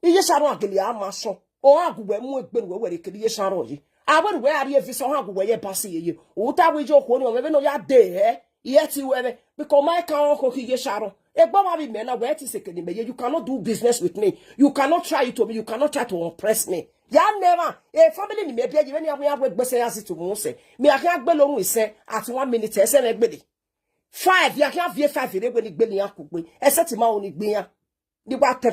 Iye Sharon ageli amaso. O agwe mu egbe we Iye Sharon yi. Awen we are here for some agwe ye pass ye. Uta we jo ko ni o me no ya de yeti we because my can ko Iye Sharon. E gba be me na we ti sekeni me you cannot do business with me. You cannot try it to me. You cannot try to oppress me. Ya never e family ni me bia je when ya we gbese ya sit to mo say. Me akan gbe lohun ise at 1 minute ese na gbede. 5 ya kan vie 5 re gbe ni gbe ni akugbe. Ese ti ma oni gbe yan. The what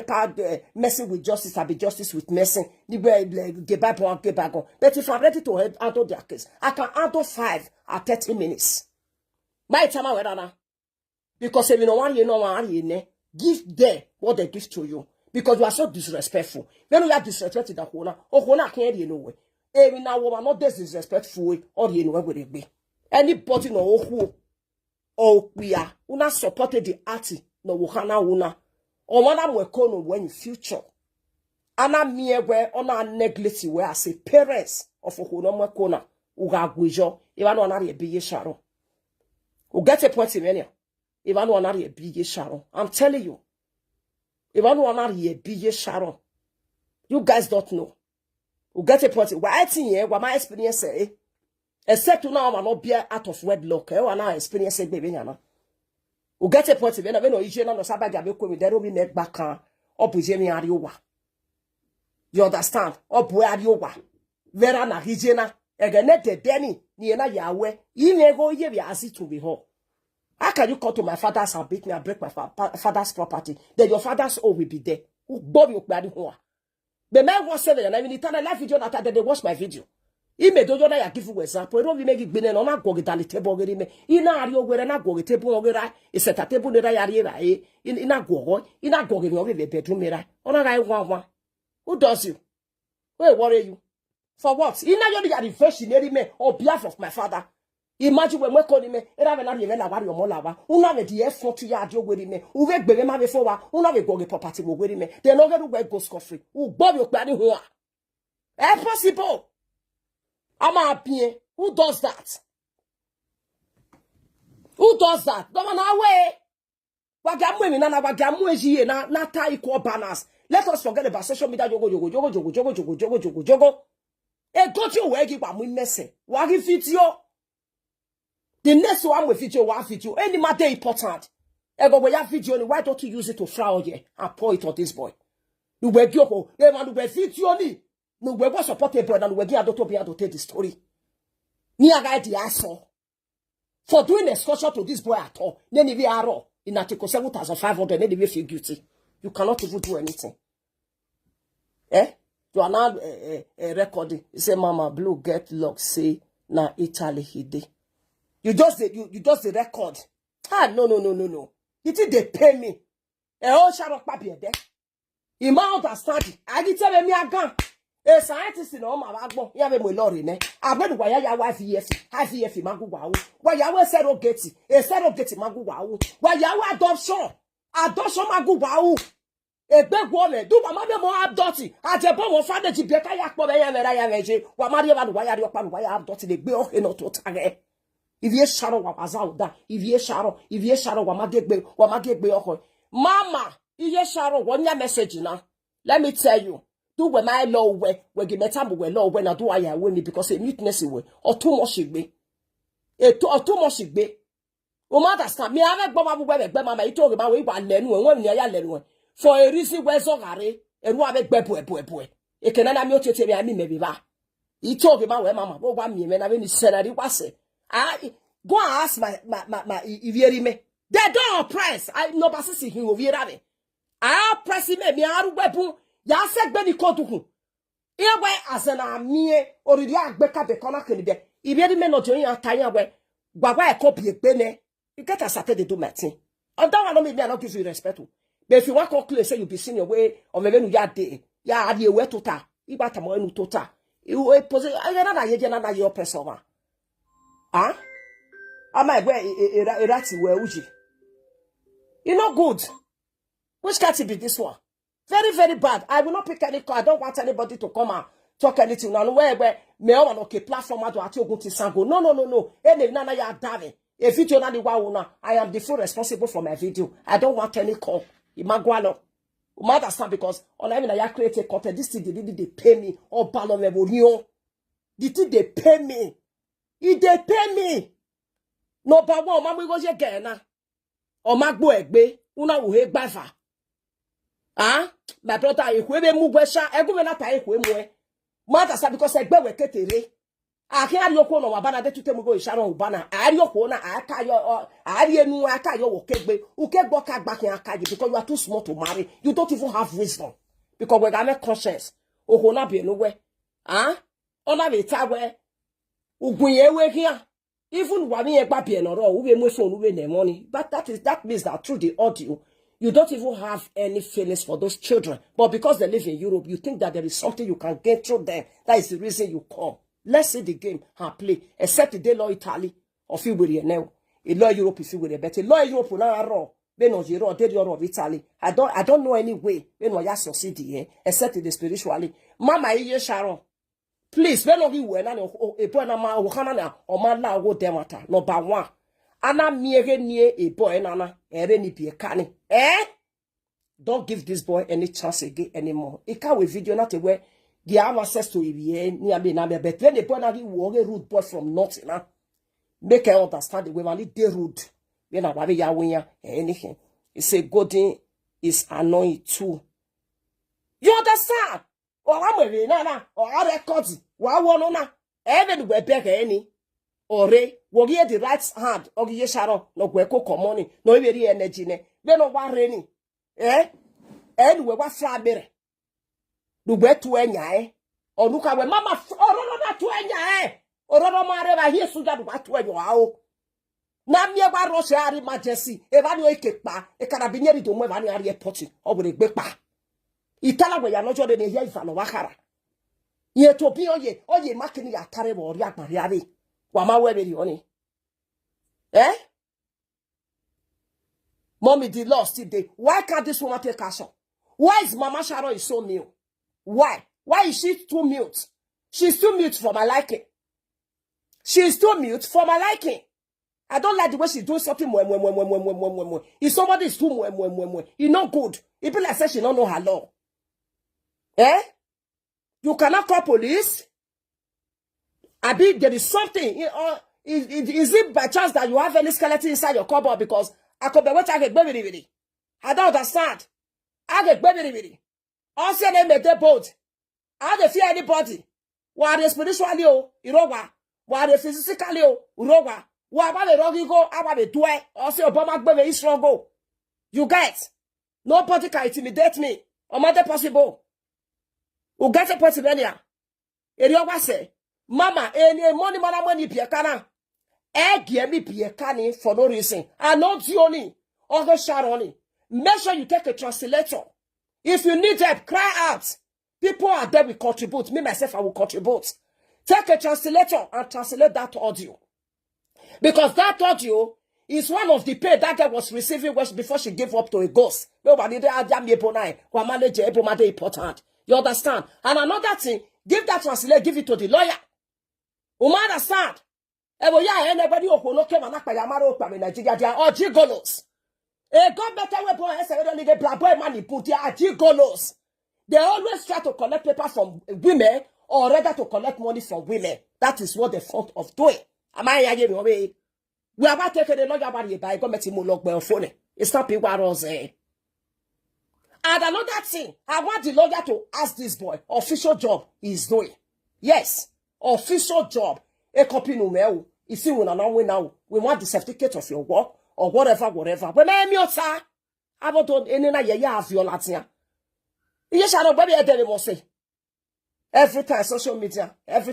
messing with justice, I be justice with messing. The way get back. But if I'm ready to handle their case, I can handle 5 at 30 minutes. By the time I went because if you know one, give them what they give to you. Because you are so disrespectful. When you are disrespected the Hona can't you know. Even now woman not disrespectful or you know where would it be. Anybody no who or we are una supported the arty no wukana una. O wana mwekono when future. Ana miyewe ona neglect we as a parents of ohono mwekona uga gwejo Ivan wanari Iye Sharon. U get a point in many. Ivan wanari Iye Sharon. I'm telling you. Ivan wanari Iye Sharon. You guys don't know. U get a point. Why here what my experience say? Except now I'm not be out of wedlock. Wana experience baby yana. U get a point when no ijena no sabaga be ko mi dero mi nek bakan opuje mi ariowa. You understand? Opu ariowa. Vera na ijena egene de deni ni na yawe. Inego ye bi asi to be ho. How can you come to my father's and beat me and break my father's property? Then your father's own will be there. Who Bobby Ukbadi Hoa. The man was 7 and I mean the live video that they watch my video. He made do ya give you example. Don't make it been on a go get on the table. In a rio where na go table over. It's a table that I in a go getting over the bedroom mirror. On a guy one. Who does you? Where worry you? For what? In a yard investing me on behalf of my father. Imagine when we call him, era vena ni vena wari omolava. Una ve die effort ya dio gweri me. Uwe gbere ma before wa. Una ve go ge property mo gweri me. They no get we go scot free. U bob yo kpani ho a. Impossible. Ama bien. Who does that? Who does that? Don't na way. Wagamu mi na wagamu ejiye na ta equal balance. Let us forget about social media jogo. E go to we gi wa mu nese. Wa gi video. The next one with video, one video, any matter important. Ego we have video, why don't you use it to frown here and pour it on this boy? You were gyoko, man, we video ni. No, we was supported brother, and we get to be able to tell the story. Ni guy the asshole for doing excursion to this boy at all. Then if you are all in article 7,500, then if you feel guilty, you cannot even do anything. You are now recording. You say, Mama Blue get locked. Say na Italy he did. You just the record. Ah, no. You think they pay me? Oh, Sharon papi there. You might understand. I get tell me again. A scientist in all my bagbo. You have a lorry, ne? I went why ya wife IF magu wow. Why ya we said ogeti? A said ogeti magu wow. Why ya adoption? Adoption magu wow. A big woman. Do my mother more abdoti. I just bought one father to be a kayak for the Yamaja. Why Maria why are you pan? Why I have dotted the bill in auto target? If ye Sharon wa bazauda, if ye Sharon wa magegbe oko. Mama, iye Sharon wonya message na. Let me tell you. Do we my law we give metamu we law when I do I win because a muteness way or too much be. Or too much be. O understand me ave gbo ma bu be mama ito ge ma we wa lenu en won ni ya lenu for a reason we so gare enu ave gbe e kenana mi o tete mi ami me bi ba ito ge ma we mama wo gwa mi me na be ni senari kwase go and ask my ivieri me they don't oppress I no ba sisi hin oviera me I oppress me aru gbebu ya se gbe ni koduku ewe asena mi oriri agbe ka be kona keni be ivieri me no joyin atanya we gwagwa e copy egbe ne. You get a Saturday do my thing. And that one don't make me not give you respect. But if you want to clear, say you be seen your way, or maybe you yard day, ya adi a way to ta, you got a more to ta. You a position, I got a your person. Ah? I might wear a ratty where Uji. You know good. Which can't be this one? Very, very bad. I will not pick any call. I don't want anybody to come and talk anything. Now, where me on okay platform I do at go to Sango. No. Any nana ya darling. If you don't know I am the full responsible for my video. I don't want any call. Imagwalo. You understand because on I mean I create a content. This thing they pay me or balon revolution. The thing they pay me. If they pay me. No ba one mama go je gena. O magbo egbe. Una uhe gbafa. Ah? My brother ekwebe mu gwesha. Egu me na ta ekwe mu e. Understand because egbe we ketere. Aki arioko no wabana de tute mugo Sharon ubana arioko na aka yo arienu aka yo wokegbe ukegbo ka gba kin aka because you are too small to marry. You don't even have wisdom because we got make conscience ohona be no we ona be ta we ugun ye we here even wa mi egba be no ro we mu phone we na money but that means that through the audio you don't even have any feelings for those children, but because they live in Europe you think that there is something you can get through them. That is the reason you come. Let's see the game and play. Except the law Italy or feel with now. A law Europe is with a better law Europe na raw. When on Europe, did your of Italy. I don't know any way when we succeed here, except the spiritually. Mama iye Sharon. Please, when you were na a boy na ma wakana or man la go demata. No ba one. Ana miere nie a boy nana ere ni be kani. Don't give this boy any chance again anymore. It can't with video not aware. They have access to EVN, near me, but when they point out a rude boy from nothing, make her understand the way when they rude. When I worry ya anything. He say Golden is annoying too. You understand? Or I'm a nana, or I records, one na, everywhere beg any. Or will get the right hand, or ye Sharon, no go money, no very energy, they no one rainy. Anyway, what fly Lugbe tu enya onuka we mama ororo na tu enya ororo mare ba hie suja du tu enya o na mi e gba rush ari majesty e ba ni o ikepa e karabinieri do mo e ba ni ari airport obure gbe pa itala we ya nojo de ne hia ifa no wakara ye to bi oye makini ya tare bo ori agbari ari wa ma we be oni mommy the lost today. Why can't this woman take action? Why is Mama Sharon is so new? Why? Why is she too mute? She's too mute for my liking. She's too mute for my liking. I don't like the way she's doing something. If somebody is too it's not good. It be like say she don't know her law. You cannot call police. I mean, there is something. Is it by chance that you have any skeleton inside your cupboard? Because I could be what I get baby. I don't understand. I get baby. Also, they make their boat. I don't fear anybody. Why they spiritually, Irowa. Why they physically, Urowa. Why about the rocky go, about the dwell, also Obama baby is struggle. You guys, nobody can intimidate me. Or matter possible. You get a Pennsylvania. Irowa say, Mama, any money piekana. Give me piekani for no reason. And not the only, or Sharon. Make sure you take a translator. If you need help, cry out. People are there will contribute. Me, myself, I will contribute. Take a translator and translate that audio. Because that audio is one of the pay that girl was receiving before she gave up to a ghost. Nobody important. You understand? And another thing, give that translator, give it to the lawyer. You understand? Ebo ya anybody okono ke manakpa ya mara okpa in Nigeria, they are all gigolos. God better way boy say don't get black boy money put they are gigolos. They always try to collect paper from women or rather to collect money from women. That is what they thought of doing. Am I hearing me away? We are about taking the lawyer by government log by phone. It's not people are saying. And another thing, I want the lawyer to ask this boy, official job he's doing. Yes, official job. A copy no mail. You see, when now, we want the certificate of your work or whatever. When I'm your sir, I want to any na ya have your Latin. Yes, I know, baby, I tell you what say. Every time social media. If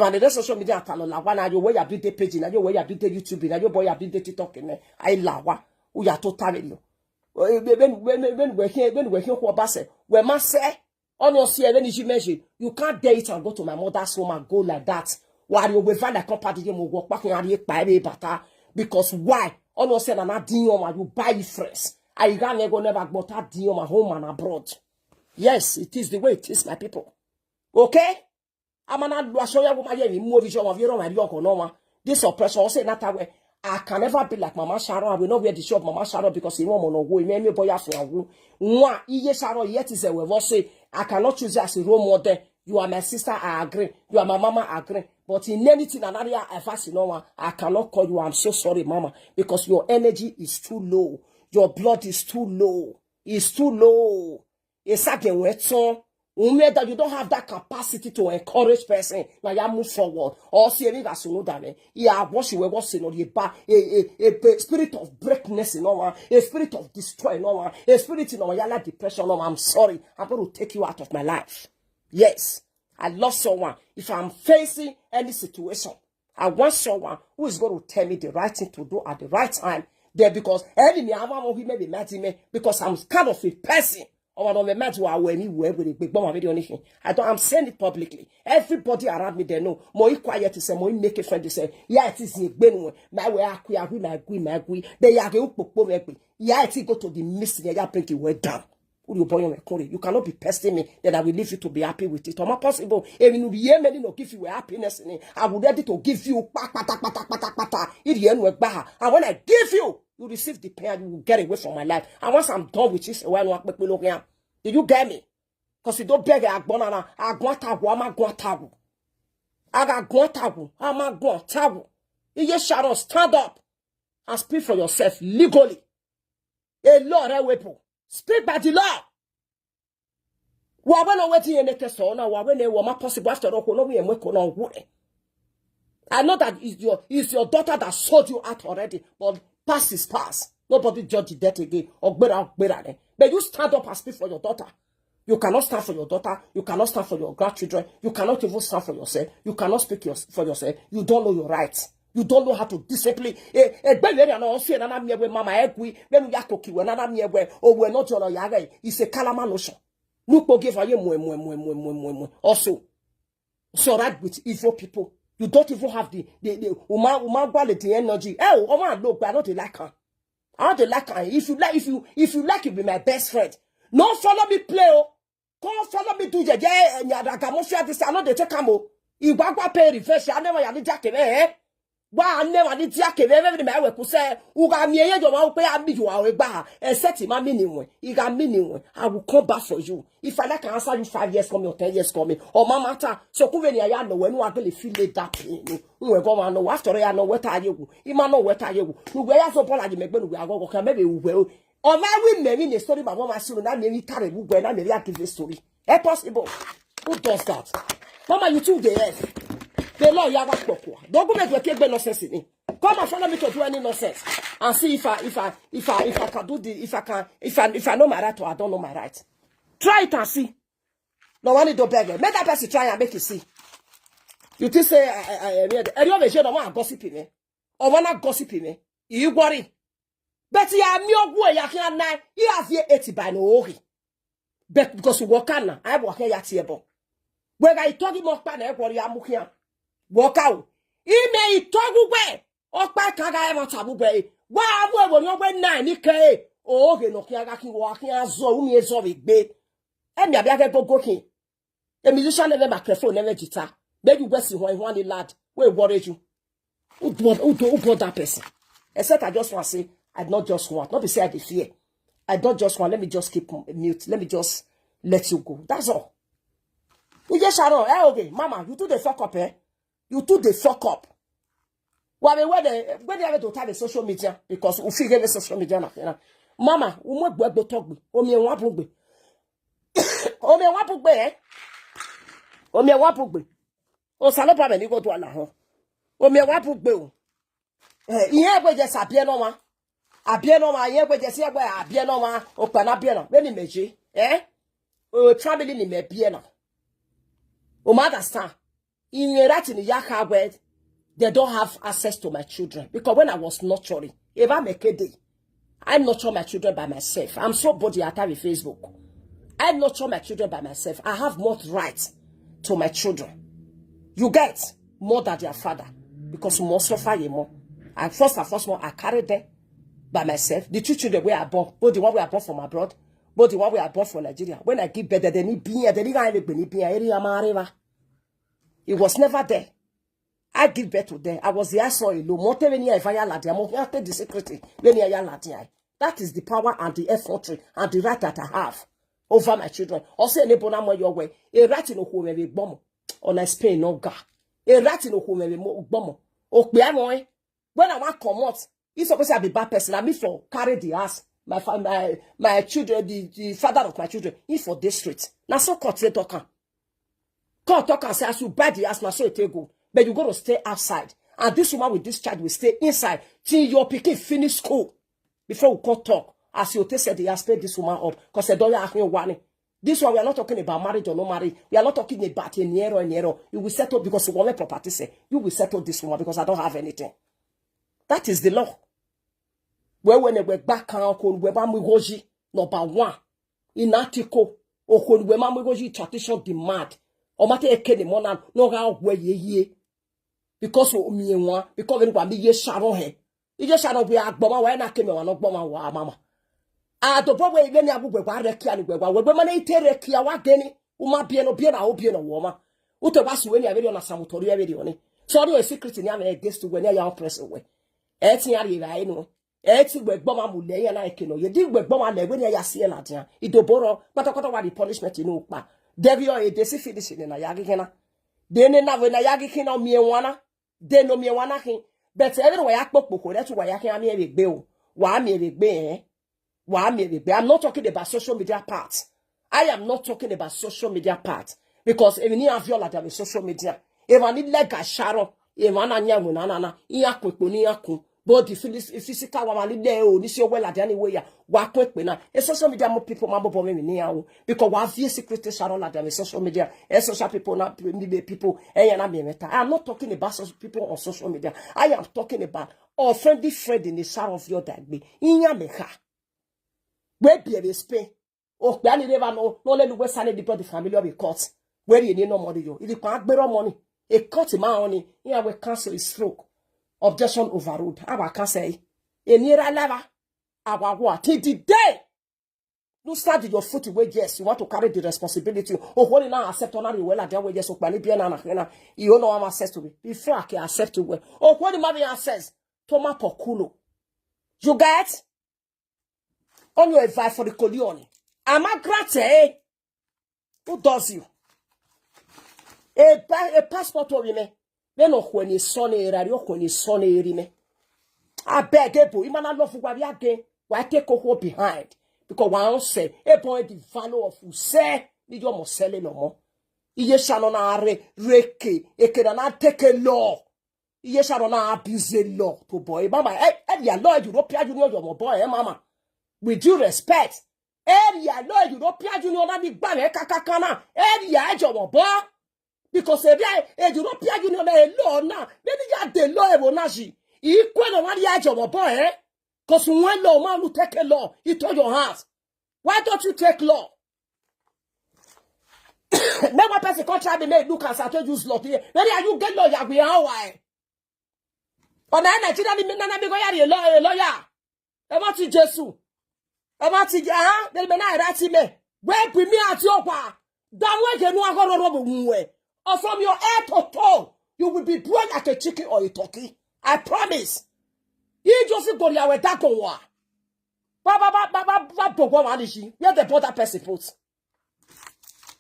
I need social media, I tell you, one you where you build the page, and you where you build the YouTube, and you boy you build the TikTok, and I lawa. We are totally. When we're here, what I say, when I say, on your see, when you measure, you can't date and go to my mother's home and go like that. While you will find a company, you will walk back and you buy butter. Because why? On your say, and I diom, you buy friends. I can't never go to diom at home and abroad. Yes, it is the way it is, my people. Okay? I'm not show you my more vision of your own. This oppression, I'll say, not away. I can never be like Mama Sharon. I will not wear the show of Mama Sharon because he won't know who me boy after who. Moi, iye Sharon yet is a we say I cannot choose you as a role model. You are my sister, I agree. You are my mama, I agree. But in anything another I cannot call you. I'm so sorry, Mama, because your energy is too low. Your blood is too low. It's too low. It's again wet so. That you don't have that capacity to encourage person. Now you move forward. Or see any that you know that yeah, what you were watching on a spirit of breakness in one, a spirit of destroy no one, a spirit in our like depression. No, I'm sorry. I'm going to take you out of my life. Yes, I love someone. If I'm facing any situation, I want someone who is going to tell me the right thing to do at the right time. There because enemy, I want him maybe mad me because I'm kind of a person. Or I'm saying it publicly. Everybody around me they know. More quiet to say, more make a friend to say, yeah, it is my way. My they are going yeah, it go to the mist. They are bringing way down. You cannot be pesting me. Then I will leave you to be happy with it. Not possible. Even if you no give you happiness, I would ready to give you and when I give you. You receive the pain, you will get away from my life. And once I'm done with this, did you get me? Because you don't beg I'm Iye Sharon, stand up and speak for yourself legally. A law, speak by the law. Possible after all. I know that it's your daughter that sold you out already, but past is past. Nobody judge that again. But you stand up and speak for your daughter. You cannot stand for your daughter. You cannot stand for your grandchildren. You cannot even stand for yourself. You cannot speak for yourself. You don't know your rights. You don't know how to discipline. It's a calama notion. Also, so right with evil people. You don't even have the energy. Oh, look, I don't like her. I don't like her. If you like, you be my best friend. No follow me play. Come follow me do the I know they take camo. You pay reverse. I never had the jacket. Why I never did jacket. Every man will say, who got me a job, pay a bit you are a bar and set him my minimum. You got minimum. I will come back for you. If I like, answer you 5 years coming or 10 years coming. Or my matter. So come when I know when I really feel that pain. Who go on know after I know what are you? You might know what are you? Who wear so polite, you make we are going maybe we will. Or my women in the story about my son, I may carry when I may give the story. It's possible. Who does that? Mama, you too the earth. The law you have don't go make your cake nonsense in me. Come and follow me to do any nonsense and see if I can do the if I know my right or I don't know my right. Try it and see. No one need to beg. Make that person try and make it see. You think say I don't want gossiping me or wanna gossiping me. You worry. But you are me go ya can nine. You have here 80 by no worry. But because you work on I work here at table. When I talk more pan everybody I'm here. Walk out. He may talk away. Or back I am tabu bay. Why when you went 9 oh, no can walking as so me so big bay. And me go cooking. A musician never microphone, never guitar. Maybe you see one lad. Where worry you? Who brought that person? Except I just want to say, I not just want. Not be say I dey fear. I don't just want. Let me just keep mute. Let me just let you go. That's all. You just Sharon. Okay, Mama, you do the fuck up, You do the fuck up. Well, I mean, when they have to tie the social media because we figure the social media now. Mama, we want to talk. Umenwan pugbe. Umenwan pugbe, Umenwan pugbe. O salopa me ni go to ala ho. Umenwan pugbe o. Iye gbe je sabie no ma. Abie no ma, iye gbe je si egbe abie no ma. O pa na bie no. We ni meje, O family ni me bie no. O ma understand. In right in yaka word, they don't have access to my children because when I was nurturing, if I make a day, I nurture my children by myself. I'm so body attack with Facebook. I nurture my children by myself. I have more rights to my children. You get more than their father because more suffer more. And first and first, I carry them by myself. The two children where I born, both the one where I born from abroad, both the one where I born from Nigeria. When I give birth, they need being, they need it was never there. I give birth to them. I was the asshole alone. That is the power and the effort and the right that I have over my children. Also, your way. A rat in a home every bomb. On a Spain, no ga. A rat in a home every bomb. Okay, when I want to come out, it's supposed to be bad person. I mean for carry the ass. My children, the father of my children, he for this street. Now so cut talking. Come talk and say, as you buy the ass, now so it go. But you got to stay outside. And this woman with this child will stay inside till your pikin finish school. Before we come talk. As you said, they aspect this woman up. Because they don't have one. This one, we are not talking about marriage or no marriage. We are not talking about a near and near. You will settle because you want property say. You will settle this woman because I don't have anything. That is the law. Where when we back on number 1 in article or when we tradition demand. Or matter eke the mona no ga where ye because o umenwan because we gba ye Sharon he ije Sharon we agboma wa na keme wa no gboma wa mama a to bo we ni agbugbe gba reki ani gbegba we gbe ma na ite reki wa geni o ma bie no wo ma o to ba su we ni abedi na samutori abedi oni so do a secret ni am against we ni ya press we e ti ari rai no e ti gbegba mu le yan na eke no ye di gbegba ma le we ni ya sie la dia idoboro patakota wa the punishment no pa Devio e desi finishing na yagi kena. Dene na we na yagi kena umenwana. Deno umenwana kin. But everywhere Aproko, that's why I can be o. Wa me be Wa me be. I'm not talking about social media part. I am not talking about social media part. Because if you have your like social media, if I need like a Sharon, if I na na iya kwekpo ni yakun. But the physical one there oh this your well at anyway wa quick na social media more people mambo me ni yawo because wa vie secret Sharon at the social media social people na people na me meta. I am not talking about social people on social media. I am talking about friendly friend in the shadow of your dagbe inya meha we be a Spain o gba ni never no let we sane the family of a court where you need no money yo if you can gbero money a court ma money here we cancel is stroke. Objection overruled. I can say, a nearer level, our what? Till the day you start your foot away, yes, you want to carry the responsibility. Oh, what now accept on well at their wages of Panipiana. You know I'm access to me. Before I can accept to well. Oh, what the mommy says, Toma Poculo. You get on your advice for the Colione. Am I gratis? Who does you? A passport or me. Then when you son when you son me. I beg Ebo, you man love what we again. Why take a hold behind? Because one say, a boy the value of who say, did you almost sell no more? Iye Sharon are reke, e can not take a law. Iye Sharon are abuse law to boy. Mama, ya Lord European Union, your boy, mama. With due respect, ya Lord European Union, na big bang, kakakana, ya your boy. Because if you don't pay you know law now, then you have the law evonaji. You can't want the edge of a boy, because when law man will take a law, he told your hands. Why don't you take law? Never pass a contract they made Lucas I told you law here. Where are you get lawyer? We are why. On the Nigeria, the lawyer. About to Jesus. About to then when I write him, where bring me at your pa. That way can no go rob. or from your head to toe, you will be blown like a chicken or a turkey. I promise. You just go there with that one. Where the border person put.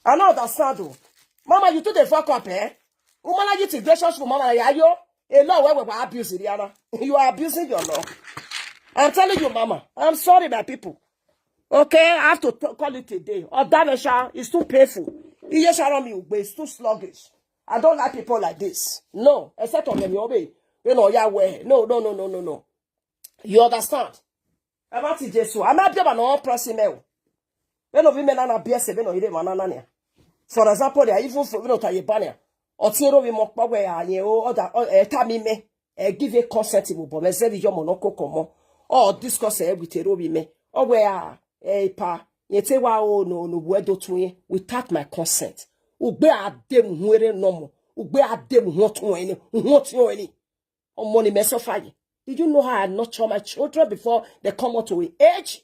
I know that sound. Mama, you took the fuck up, eh? Woman, you take gracious for Mama, yo. A law where we abusing, Diana. You are abusing your law. I'm telling you, Mama. I'm sorry, my people. Okay, I have to call it a day. Or Danesha is too painful. Sharon, it's too sluggish. I don't like people like this. No, except on them, you obey. You know, Yahweh. No. You understand? About it, Jesus. I'm not going to press email. When of women are beer, seven or 11. For example, they are even for Tayebania. Or Tiro, we mock away, or Tamime, give a consent to Bob, and say your monoco como, or discuss with Terobime, or where a pa, yet no wedo to me without my consent. Ube a dem were normal, ube a dem what any, or money mess of fire. Did you know how I nurture my children before they come out to an age?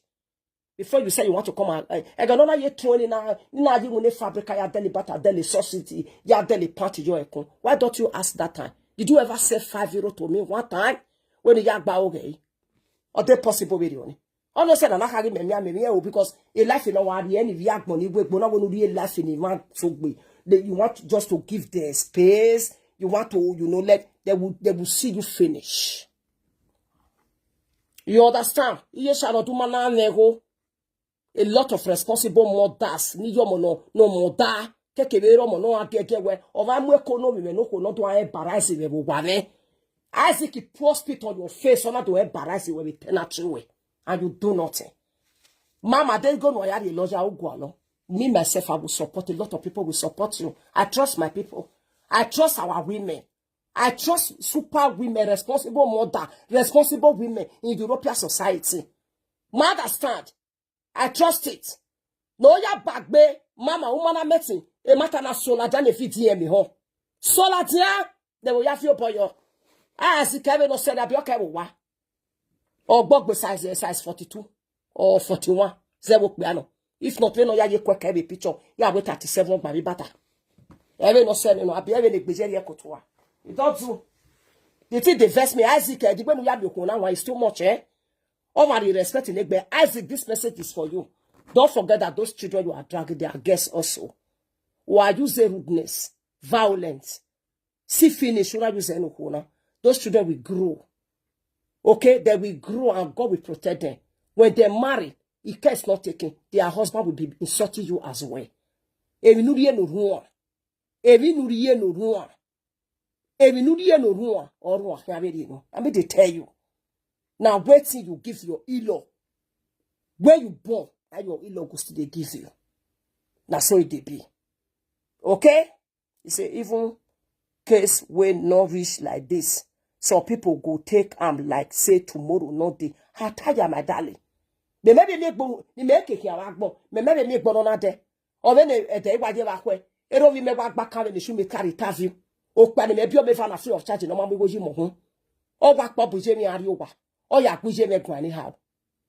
Before you say you want to come out, I got on year 20 now. Now you want to fabric ya deli butter, deli sausage, ya deli party your econ. Why don't you ask that time? Did you ever say €5 to me one time when the yak bow okay? Or they possible video? Honestly, I'm not having me because a life in our end, if yak money, we're not going to real life in man so big. You want just to give the space. You want to, let they will see you finish. You understand? Yes, I don't do my a lot of responsible mothers ni yo no mother kekebero mo no agegewe ova mu economy me no ko no do embarrass we bo ware Isaac pour spit on your face so na do embarrass we be penetrate and you do nothing. Mama, they go no ya the lodger ogwalo. Me myself, I will support. A lot of people will support you. I trust my people. I trust our women. I trust super women, responsible mother, responsible women in European society. Understand? I trust it. No ya bagbe, mama, woman meeting. E matter na sola jane fi DM me ho. Sola dia, they will have your boy yo. Ah, si kebe no said abi okay wa. Or bogbe size 42 or 41. Zero piano. If not, we no ya ye quick kebe picture. Ya we 37 baby bata. Ebe no send no abi ebe le gbeje ye kotoa. It don't do. The thing they vest me Isaac, the when we have your corner is too much, eh? Over the respect in Egbe, Isaac, this message is for you. Don't forget that those children you are dragging, they are guests also. Who are using rudeness, violence. See finish, you are using no corner. Those children will grow. Okay? They will grow and God will protect them. When they marry, if care is not taken, their husband will be insulting you as well. Evi nuriye no ruwa. Evi nuriye no ruwa. Evi nuriye no ruwa. Or ruwa, I mean, they tell you. Now, wait till you give your in-law. Where you born, and your in-law goes to they give you. Now, so it be. Okay? You say, even case when not reach like this, some people go take like say tomorrow, not day. How tired, my darling. Me maybe make bon, me make keke awagbo. Me maybe make bonona de. Or when they wadi wakwe. Ero vi me wag back and the shoe me carry interview. O kwa me bio me fan free of charge no man we go jimo ho. O wak pop buje me ari owa. O ya buje me go anyhow.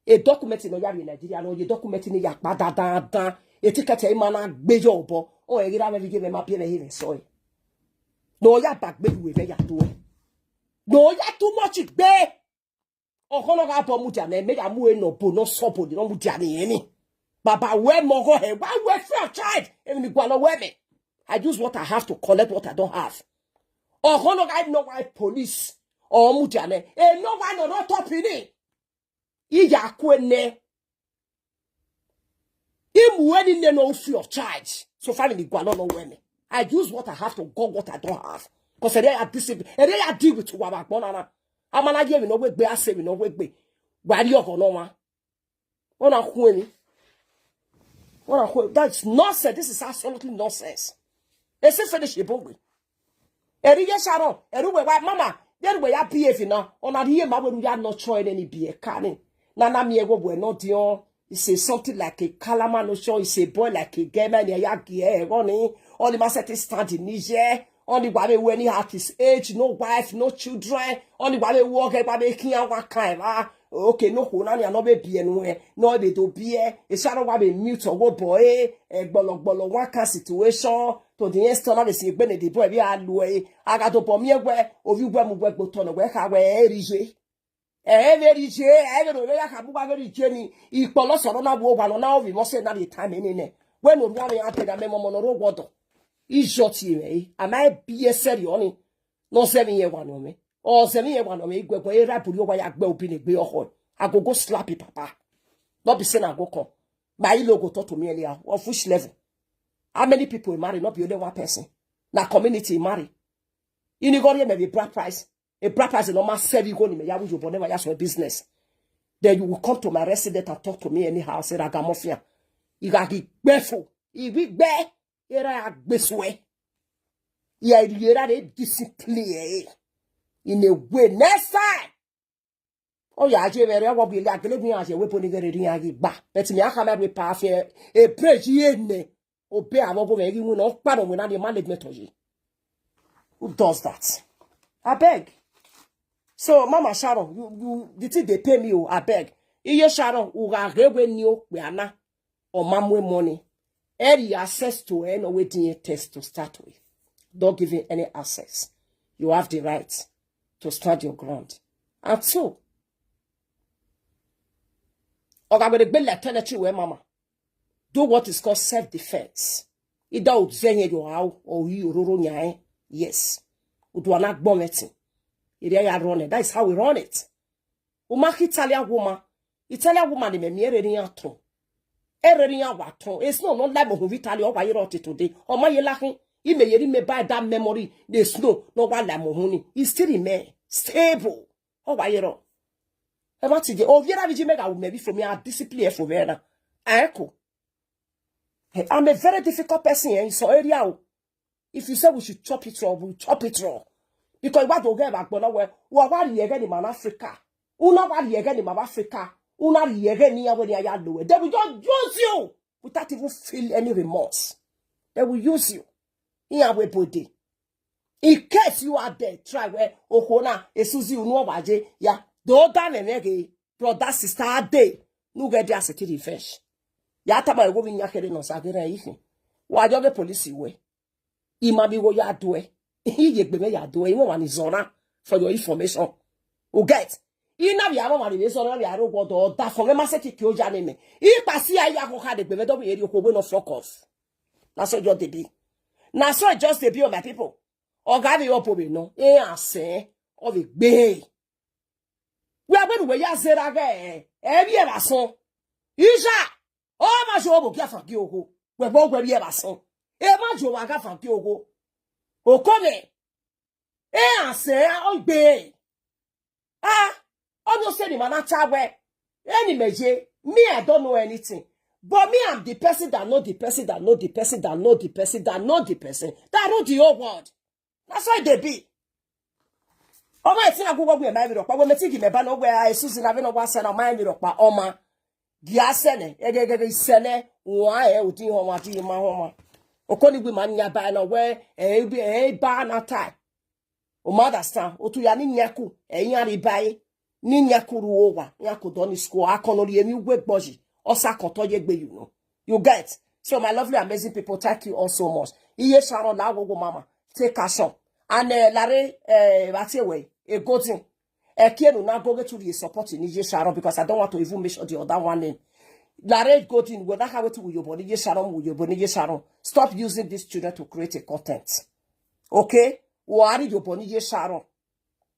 A document no ya in Nigeria no ye document ni ya pa da. E ticket e mana gbe yo obo. O e gira me vi give me map here here so. No ya back be we be ya to. No ya too much gbe. O kono ga po mu jane me ya mu e no bo no sopo di no mu jane ni. Baba we mo go he. Why we free of child? Even go no we me. I use what I have to collect what I don't have. O kono ga no why police or mu jane. E no why no top ini. Iya kwene. Imuweni ne no free of charge. So far me go no we me. I use what I have to go what I don't have. Because they are discipline. They are deal with what I want. Amana ye we no we gbe ase we no we gbe. Wari oko no wa. Ona kwani. That's nonsense. This is absolutely nonsense. They say finish the book. Eriye Sharon, eruwe wa mama, there we are behave now. On a here, ma we are not trying any beer canning. Nana me ego we not dion. He say something like a calama no show. He say boy like a gamer near yaki running. All the master stand in Niger. Only one when he at his age, no wife, no children. Only one walk about making a kind. okay no ho na no be bie no e no be do bie e Sharon wa be mute or go boy gbolo one can situation to the external be si gbe ne de boy bi alu e aga to po mi egwe ovi gwe mu gwe gboto no gwe ka we erije verije e no ya ka bu gwa verije ni ipolo soro na bu ogwa no na ovi mo se na the time ni ne when no one ya te da me mo no ro gwodo ijoti me am I be serious no 7 year one me or 7 year one me igwe e rap ri ogwa ya gbe obi ne gbe oho I go slap it papa not be saying I go come my logo talk to me earlier of which level how many people marry not be only one person na community marry inigori me be bride price a bride price no ma serve go ni me ya wo bo never ya so business then you will come to my resident and talk to me anyhow say ragamofia you ga gi gbefo ibi gbe era agbeswe ya iriera de discipline in a way next time oh ya je very wo bi le agele bi ase we poni gere rin agi gba but me aka me pa fe e preach ye ne obe awon bo me ri mu no paro mu na the management of you who does that I beg so mama Sharon you the thing they pay me I beg iye Sharon u ga rewe ni o pe ana o mamwe money any access to any waiting test to start with don't give him any access you have the right to stand your ground and so mama do what is called self-defense either u zenye yo how or you roro nyae yes u do not bomb it ire ya run it that is how we run it u mark Italian woman the me ere yan ton ere yan wa ton it's no like mo Italy o wa yero today o ma ye lakin I me yeri me by that memory the snow no wa la mo huni it still remain stable o wa yero e ma ti je o viera vi mega wo me bi from ya discipline for vera echo I'm a very difficult person in so area if you say we should chop it raw we chop it raw because what do get back but we wa ri ege ni man Africa una wa ri ege ni man Africa una ri ege ni ya we ya low they will just use you without even feel any remorse they will use you in our body in case you are there try where okona esuzi unu obaje ya do dan enege brother sister day no get their security fish ya taba ego bi nyakere no sagere ife wa jo be police we imami wo ya do e iye gbe me ya do e won wa ni zona for your information o get ina bi awon mari be so na bi aro godo da for me ma se ki o ja ni me ipa si aya ko ka de gbe me do be eri ko we no fuck off na so just dey be na so just dey be my people oga bi opo be no e ase o be gbe we are we ya zera ge e bi e ba so isha o ma jo bo ki afa ki ogo we bo gbe bi e ba so e ma jo wa ka fa ki ogo okome e ase o gbe no say the man we any meje me I don't know anything but me I'm the person that know the person that know the person that know the person that know the person that know the whole world that's why they be o ma ti agogo gbe ma bi ro pa we meti gi me ba no we Suzy na be no wa se na ma bi ro pa o ma gi asene egegege isene wa odi ho ma ti ma ho ma okoni gbe ma nya ba na we ba na tai o ma understand o tu ya ni nyaku eyan ri bai ni nyakuru over nyakodo ni school akonori emi ugwe gboji osa koto ye gbe you get so my lovely amazing people thank you all so much iye Sharon la gogo mama take action and lare batewe e godin kienu na go to the support in iye Sharon because I don't want to even mention the other one name lare godin we na how to uyobo ni iye Sharon uyobo ni iye Sharon stop using these children to create a content okay wo ari yobo ni iye Sharon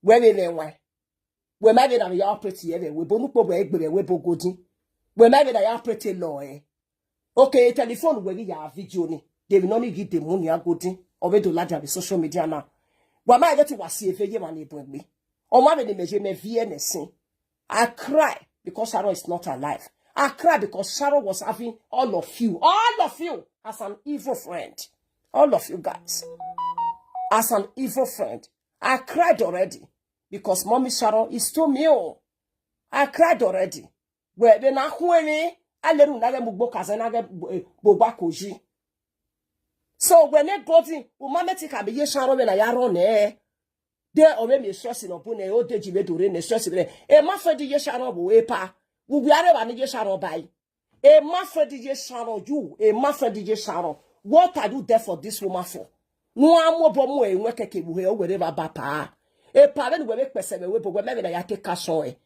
we nwa we might be that you operate here we bonu po be egbe we bogodin we might be that you operate law okay telephone we ya video ni they will not give the money agodin or we do large on social media now but my get was see efe ye man ebugbe o ma be the meje me vie nesin I cry because Sharon is not alive I cry because Sharon was having all of you as an evil friend all of you guys as an evil friend I cried already because mommy Sharon is too mean. I cried already. Where then I went, I let unage mugboka zanage bobakoji. So when they got in, umame tika be Sharon when I yaron There or me stressing upon a old age to rain a stressing. A mafia DJ Sharon will pa. Will be other than DJ Sharon by. A mafia DJ Sharon, you, a mafia DJ Sharon. What are you there for this woman for? No, I'm more bomo and work a cable wherever bapa. A parent will make person away, but whenever I take cash away.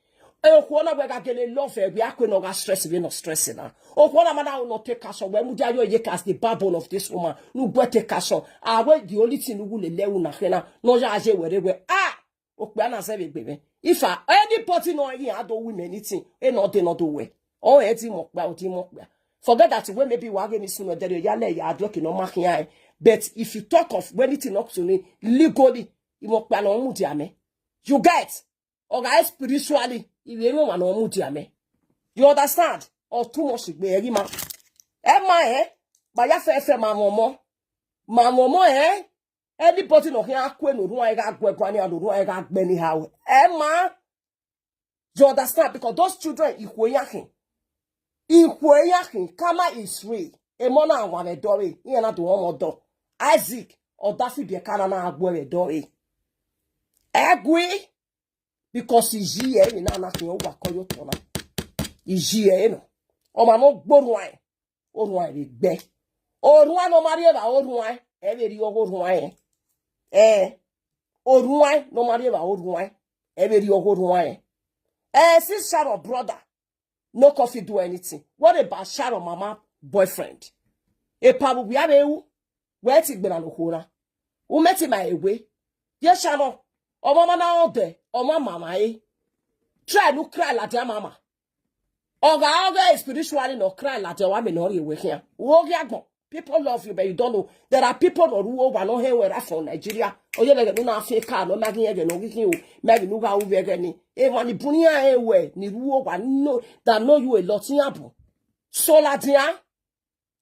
Oh, one of them get love we are going to stress we not stressing her. Oh, one of them not take cash on when we do you as the backbone of this woman. No go take cash on. I wait the only thing who will learn na hena. No jaje wherever. Ah, oh, na say baby. If any party no here, I don't win anything. E not they not do way. Oh, eti mokba, oti mokba. Forget that when maybe we are going to sooner there you are ya working no marking eye. But if you talk of when it not to me legally, you mokba no mu diame. You get or guys spiritually. You understand? Or too much be ma. Emma by your fair mamma. Mamma anybody no here queen who I got granny and who I got many how. Emma, you understand? Because those children Ikweyakin, Kama is free. Emona one a dory, you not one more door. Isaac or Daffy be a canana a dory. Agui. Because is ye in nothing over Coyotona. Is ye no? O man, no good wine. Old wine is best. Old wine, no matter old wine, every old wine. Old wine, no matter old wine, every old wine. Since Sharon brother, no coffee do anything. What about Sharon mama boyfriend? Pabu we have a where it's been on the corner. Who met him my way? Yes, Sharon. O mama na ode, o mama try no cry like your mama. Oga spiritually no cry like your woman no we here. People love you, but you don't know. There are people who over no here where from Nigeria. Oh yeah, no na fake car, no making again, no giving you, maybe no ga over again. Even the bunia ewe, ni ruo wa no that know you a lot in abu. So la dia,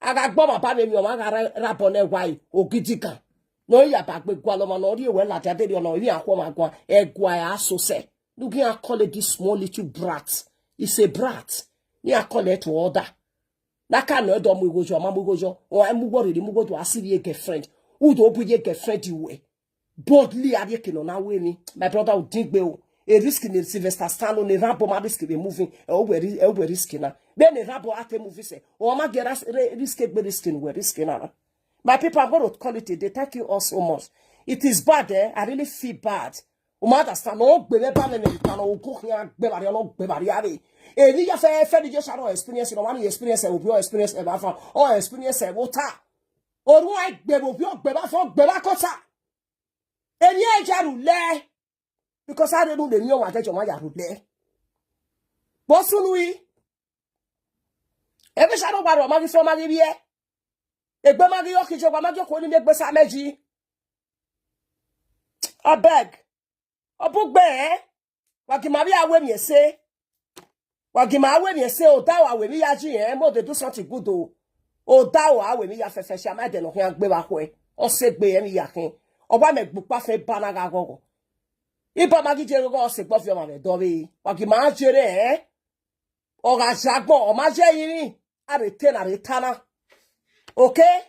I got bomb about me, my rapone why, o gidiga. No, ya back with Gualoma, no, you well at a no, you are home, a so say. Look, I call it this small little brat. It's a brat. You call it to order. Naka no dom we go jo, mamu go jo, or I'm worried, you go to a silly girlfriend. Who don't be a girlfriend you way. Boldly, I reckon on our way. My brother would think well. A risk in Sylvester stand on a rabo, my risk be moving, over risking. Then a rabo at a movie say, or my get us risk be risking, we're risking. My people are going to call it a day. Thank you all so much. It is bad, I really feel bad. Understand? No, baby, no, go here, baby, no, baby. And you have a just experience, you know, one experience, will be your experience ever from, or experience a water. Or why, baby, will be your baby for Belacota. And yeah, Jarule. Because I don't know the new one that you might have there. Bossun, every shadow bar of money from my year. Egbe magi yo kijo gba magi ko ni me gbe sa meji abeg obugbe wagi ma bi awe mi ese o da wa we mi ya ji mo dey do something good o da wa awe mi ya fefe sha ma de no kan gbe wa ko o se gbe mi ya kin oba me gbupa fe bana ga gogo iba magi je go o se gbo fi o ma me do bi wagi ma jere o ga jagbo o ma je yin aretana. Okay?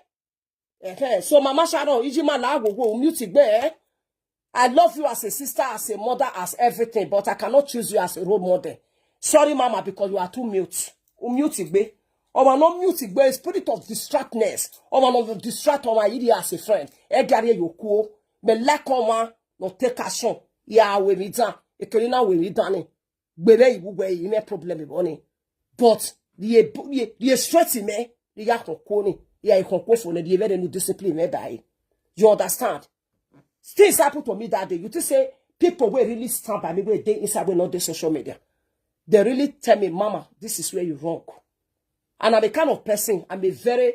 So Mama Sharon, Ijima la go mute be. I love you as a sister, as a mother, as everything, but I cannot choose you as a role model. Sorry, Mama, because you are too mute. Mute be. Or not mute be, spirit of distractness. Or not distract my idiot as a friend. Egare yoku. Me like one, no take action. Ya we mi dan. Ekelina we mi dan. Bebe ibu we you problem with money. But the stress me, the yak koni. Yeah, you can go for the very new discipline. You understand? Things happened to me that day. You just say people will really stand by me where they inside when not the social media. They really tell me, Mama, this is where you wrong. And I'm a kind of person, I'm a very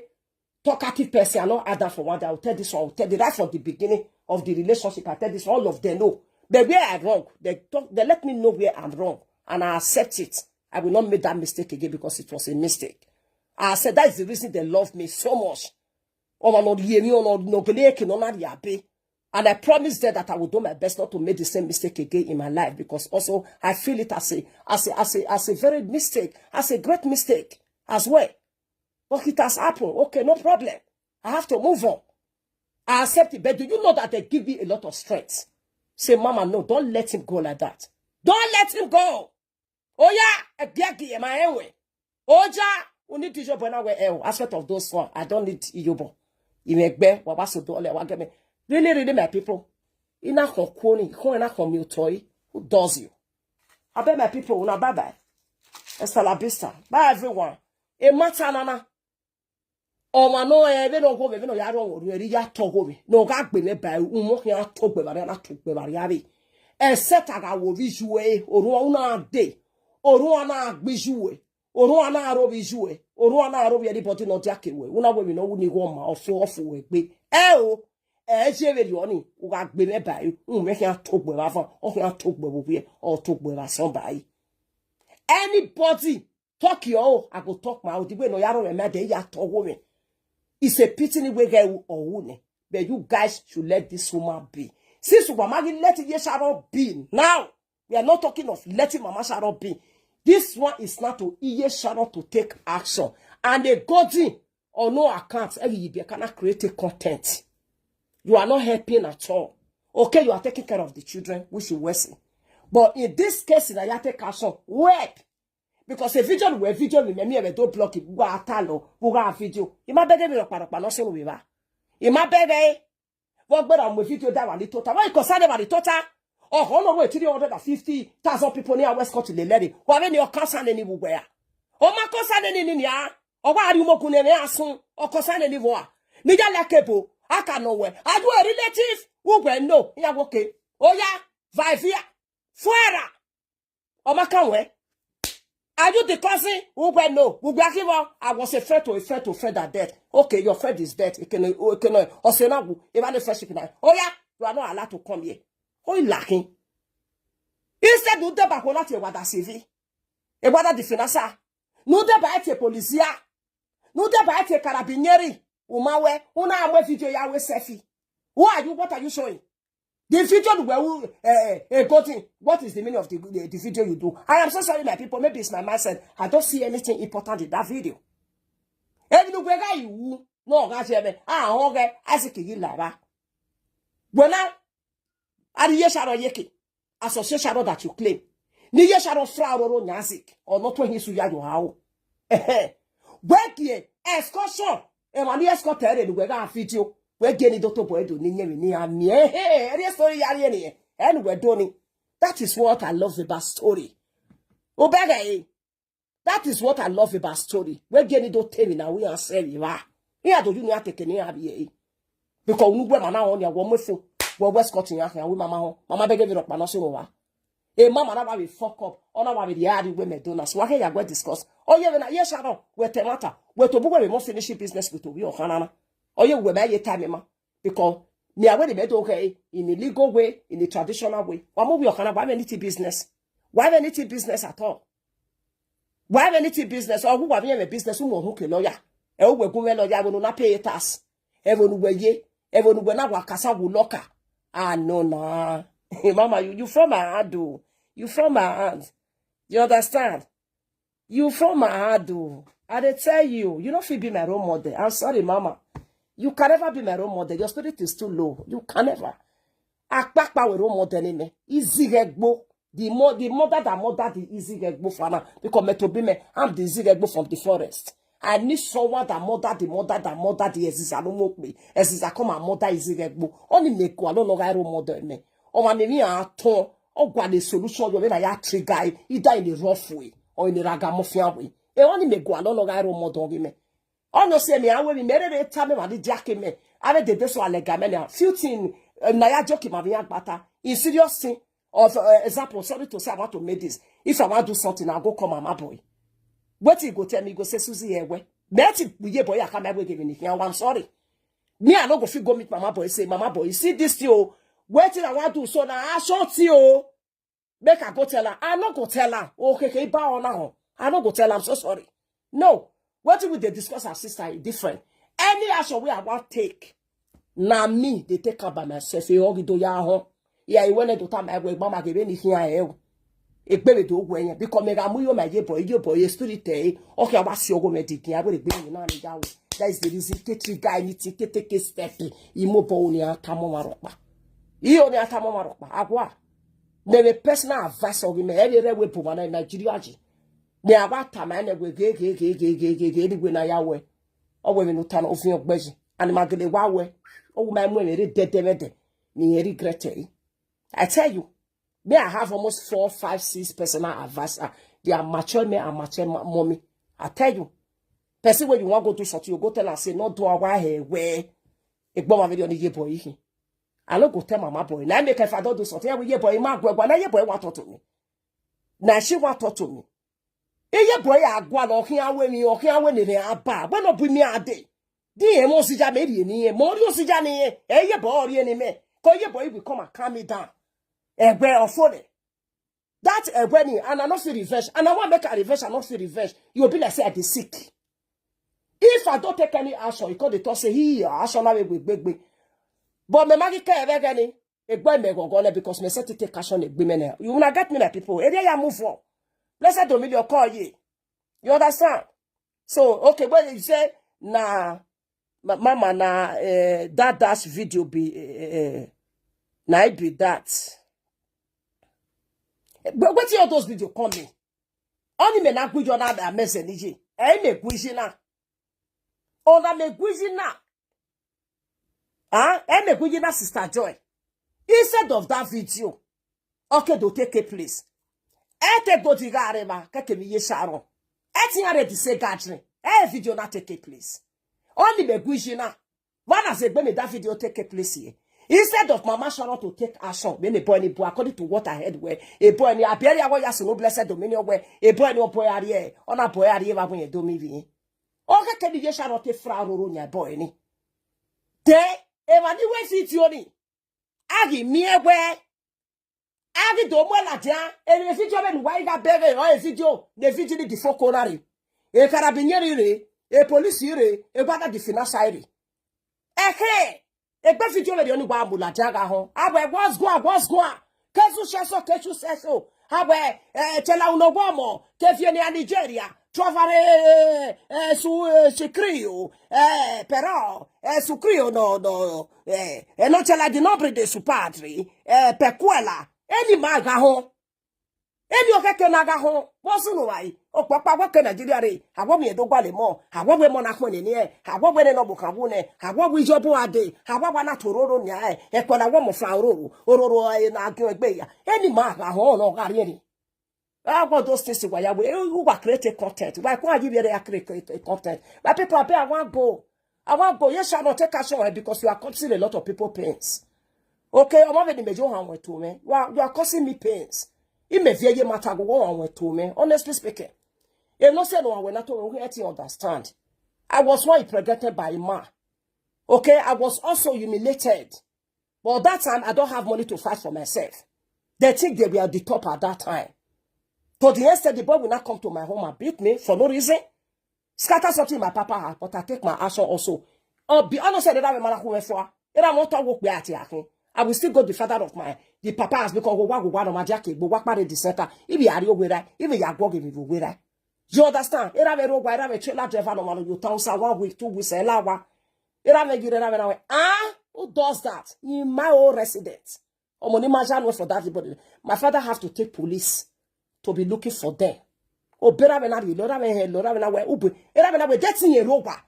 talkative person. I know other for one day. I'll tell this one, I'll tell the right from the beginning of the relationship. I tell this all of them know. But where I'm wrong, they let me know where I'm wrong. And I accept it. I will not make that mistake again because it was a mistake. I said that is the reason they love me so much. And I promised them that I would do my best not to make the same mistake again in my life, because also I feel it as a very mistake, as a great mistake as well. But it has happened. Okay, no problem. I have to move on. I accept it. But do you know that they give me a lot of strength? Say, Mama, no, don't let him go like that. Don't let him go. Oh yeah, a biagi am I anyway. Oja, we need to job when I aspect of those one. I don't need Iyobo. You make bear, wabaso dole, wagame. Really, my people. Ina konkoni, ko ina komi tori. Who does you? I bet my people una bye bye. Hasta la vista. Bye everyone. E mata nana. Oma no we no go we no ya ro wo ri ya to go we. No ga gbe me ba umo ya to gbe ba na to gbe ba ya bi. E set aga wo visuwe oru una de. Oru ana agbijuwe. Oru ana aro visuwe. Oru ana aro bi anybody no jakewe. Una we no ni go ma ofu we gbe. O je we oni u ga gbe me ba umo ya to gbe ba fa. O ya to gbe bo bi o to gbe ba so ba yi. Anybody talk your I go talk my the way no yaro me de ya to woman. It's a pity we get or woman. But you guys should let this woman be. Since Mama let Sharon be. Now we are not talking of letting Mama Sharon be. This one is not to Sharon to take action. And the godly or no account, you cannot create a content. You are not helping at all. Okay, you are taking care of the children, which you were saying. But in this case, I take action. Work. Because a video where video with me don't block it. We are talo. We are video. You might beg me to parappa no so we are. You might beg what better with video that one the total. Why concerned about the total? Oh, no way 350,000 people near West Coast to the lady. Why when you're concerned anywhere? Oh, my concerned any ya? Or why are you more soon? Or concerned anywhere? Nija lakebo. I can nowhere. I do a relative. Who will know? Yeah, okay. Oh, yeah. Vivia. Fuera. Oh, my canwe. Are you the cousin who will know? Who will give up? I was a friend that dead. Okay, your friend is dead. You can, or say now, even the first people. Oh, yeah, you are not allowed to come here. Oh, you lacking. Instead, you deba kola te wada CV. E wada di finasa. No deba ete polizia. No deba ete carabinieri. Umawe, una amwe video ya we selfie. Who are you? What are you showing? The video where what is the meaning of the video you do? I am so sorry, my people. Maybe it's my mindset. I don't see anything important in that video. Every no guy you no guys okay. I say you lava. When I the Sharon iye-eki association that you claim. Ni ye Sharon frauro nyazik or not when he suya you how. Work here excursion. E mani escort tere no ga video. We get it to boy do ni story yari and we're doing. That is what I love about story. Obega, that is what I love about story. We get it to tell me now we are saying you are. Here do you not take any abi? Because we were now on your woman so we West Scotland here we mama beg me up na so wa. E mama na we fuck up. Ona wa be the yard we me do na. So why here go discuss. Oh yeah na yes Sharon we temata. We to we must finish business with we okanana. Or you will buy your time, because me are ready to okay in a legal way, in a traditional way. Why more we are why anything business? Why anything business at all? Why anything business? Or who have a business who can lawyer? And we go lawyer will not pay tax. Everyone will not work as a locker. Ah no, nah. Mama, you from my heart, do you from my hand? You understand? You from my heart, do I dey tell you, you don't feel be my role model. I'm sorry, Mama. You can never be my role model. Your spirit is too low. You can never. Akpakpa we role model in me. Izzy Egbo. The mother that mother the Izzy Egbo for now. Because me to be me, I'm the Izzy Egbo from the forest. I need someone that mother the Eziza no mock me. Eziza come and mother Izzy Egbo. Only me go. I don't know why role model me. Or my name a ton. Or what the solution you mean I trigger either in the rough way or in the ragamuffin way. E only me go. I don't know why role model me. Oh no, say me, I will be married a time and the jacket me. I read the best one like a few things, Naya joking my young butter. In serious thing, of example, sorry to say I want to make this. If I want to do something, I'll go call my boy. What you go tell me, go say Suzy away. Betty, we boy, I can't ever give anything. I'm sorry. Me, I don't go go meet mama boy, say, Mama boy, you see this, yo. Waiting, I want to, so now I short you. Make her go tell her. I'm not go tell her. Okay, bow now. I'm not go tell her, I'm so sorry. No. What we they discuss our sister is different. Any action we are about take, na me they take up by myself. You do ya home. Yeah, you want to tell my way, Mama give anything I have. A baby do when because me gamu my your boy, story tell. Okay, I was your go medic. I will bring you now. That is the reason. Take guy need to take a step. Imo bonia tamo maropa. Iyo ni atamama rokpa agwa. Me personal advice of me every way po na Nigeria ji. Ne abata ma na we ge anyway na yawe. O we no tan ofin ogbeji. And magele wawe. O my mo me de. Ni regret it. I tell you, me I have almost 4, 5, 6 personal advice. They are mature me and mature mommy. I tell you, person when you want to go to something, you go tell her say no do our hair where a bomb video on the year boy. I don't go tell my boy. Now make if I don't do something, we year boy my boy. Now year boy want to talk to me. Now she want to talk to me. Year boy I go on here when me or here when they are bad. When no bring me a day. The mo si ja me ni mo ri o si ja ni year boy ori ni me. Cause year boy will come and calm me down. Egbe ofone. That egbe and I not feel revenge. And I want make a revenge and not feel revenge. You'll be like say I dey sick. If I don't take any action, you call the talk say he action na we gbegbe. But me magi ke ebe gani egbe me gogole because me set to take action egbe me na. You will get me like people. Area ya move on. Blessed Dominion call ye. You understand? So okay, when you say na mama na that dash video be na it be that. But what all those videos coming? Only me na gwijo na da message. Me gwijo na. Ona me gwijo na. Me gwijo na Sister Joy. Instead of that video, okay, do take a place. Take do digare ma keke mi ye Sharon. Tiare di se gatre. Video na take a place. Only me gwijo na. Wanna say me that video take a place here. Instead of Mama Sharon to take action, when a boy ni boy according to what I heard where a boy ni aberia wa yaso no blessed dominion where a boy no boy ariye on a boy ariye wa when you do me vi. Oka kedi ye Sharon te fra roro nya boy ni. De e ma ni we fit yo ni. Agi mi egbe. Agi do mo la dia e le fit yo be wa ga bebe o e video the video ni di fokonari. E carabinieri re, e police re, e bada di finance re. Egbe video le oni gba ambula jaga ho abwe what's go kesu sheso abwe tela uno bomo ke vieni a Nigeria trovare su crio però su crio no non ce la di nobri de su padri per quella eni maga ho eni o keke naga ho bosu no wai o papa wa ke Nigeria re awo mi edo gba le mo awo we mo na pon ni awo we ne no bukan bu ne awo we ijobo ade awo wa na tororo ni e ko na wo mo fa ororo na agun egbe ya eni maga ho no ga ri ni awo those things wa ya we who wa create content why ko aji be create content but people are I want go yes shall not take action because you are causing a lot of people pains. Okay, I'm not mejo han we to me you are causing me pains. Ime vie matter go on to me honestly speaking. You no say no when I told you understand. I was once impregnated by a man. Okay, I was also humiliated. But that time I don't have money to fight for myself. They think they were at the top at that time. To the extent the boy will not come to my home and beat me for no reason. Scatter something my papa had, but I take my action also. I'll be honest that I'm a man who for. If I want to work with I will still go the father of the papa has because go no majake go work by the center. If you are wera, if you are going to wera. You understand? If I have a road, I have a trailer driver no man you town 1 week, 2 weeks, a lawa. If I have a who does that? In my own residence. Or money imagine for that everybody. My father have to take police to be looking for them. Oh, better than that, Lord, we getting a roba.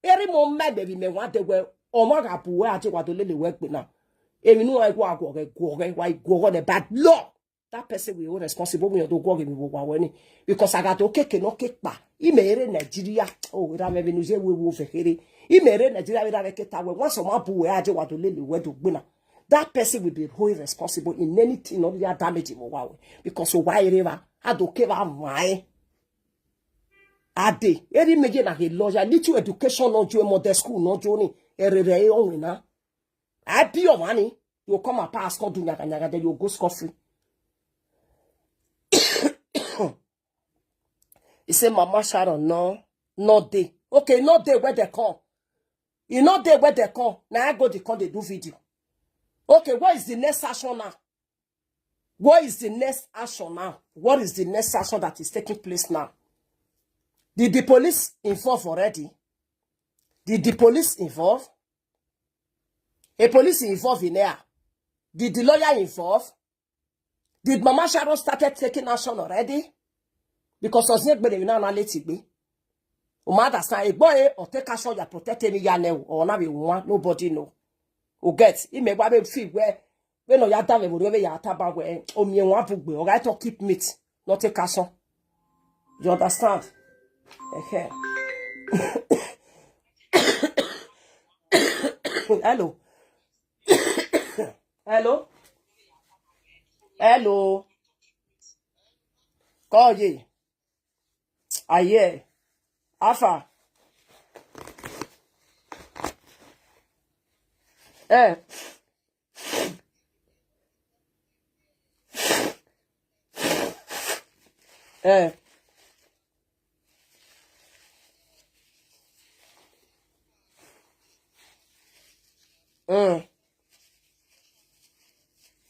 Every moment, baby, me want the well, or Magapu, I take what the little work with now. If you know I go on a bad law, that person will be responsible when you don't go in because I got okay, no cake ba. He made Nigeria. Oh, we have news we will here. He made Nigeria with a keta. Once a month, we are what to little word to winner. That person will be wholly responsible in anything or their damage in Wow. Because why river, I don't care about my. Ade, eri meje na he lawyer, little education no join modern school no joining. Ere on na. I be your money. You come and pass, come do nyaga, then you go scot-free. He said, Mama Sharon, no day. Okay, no day where they come. You know day where they come. Now I go they come, they do video. Okay, what is the next action now? What is the next action now? What is the next action that is taking place now? Did the police involve already? Did the police involve? A police involved in there. Did the lawyer involve? Did Mama Sharon started taking action already? Because Oznek be na na leti understand a boy or take action ya protect any yane or na be one nobody know. O get he may be feel where when no ya dame wo we ya taba we o mi enwan bugbe o right to keep meat not take action. You understand? Okay. Hello. Hello. Hello. Call ye. Aye. Alpha. Eh. Eh.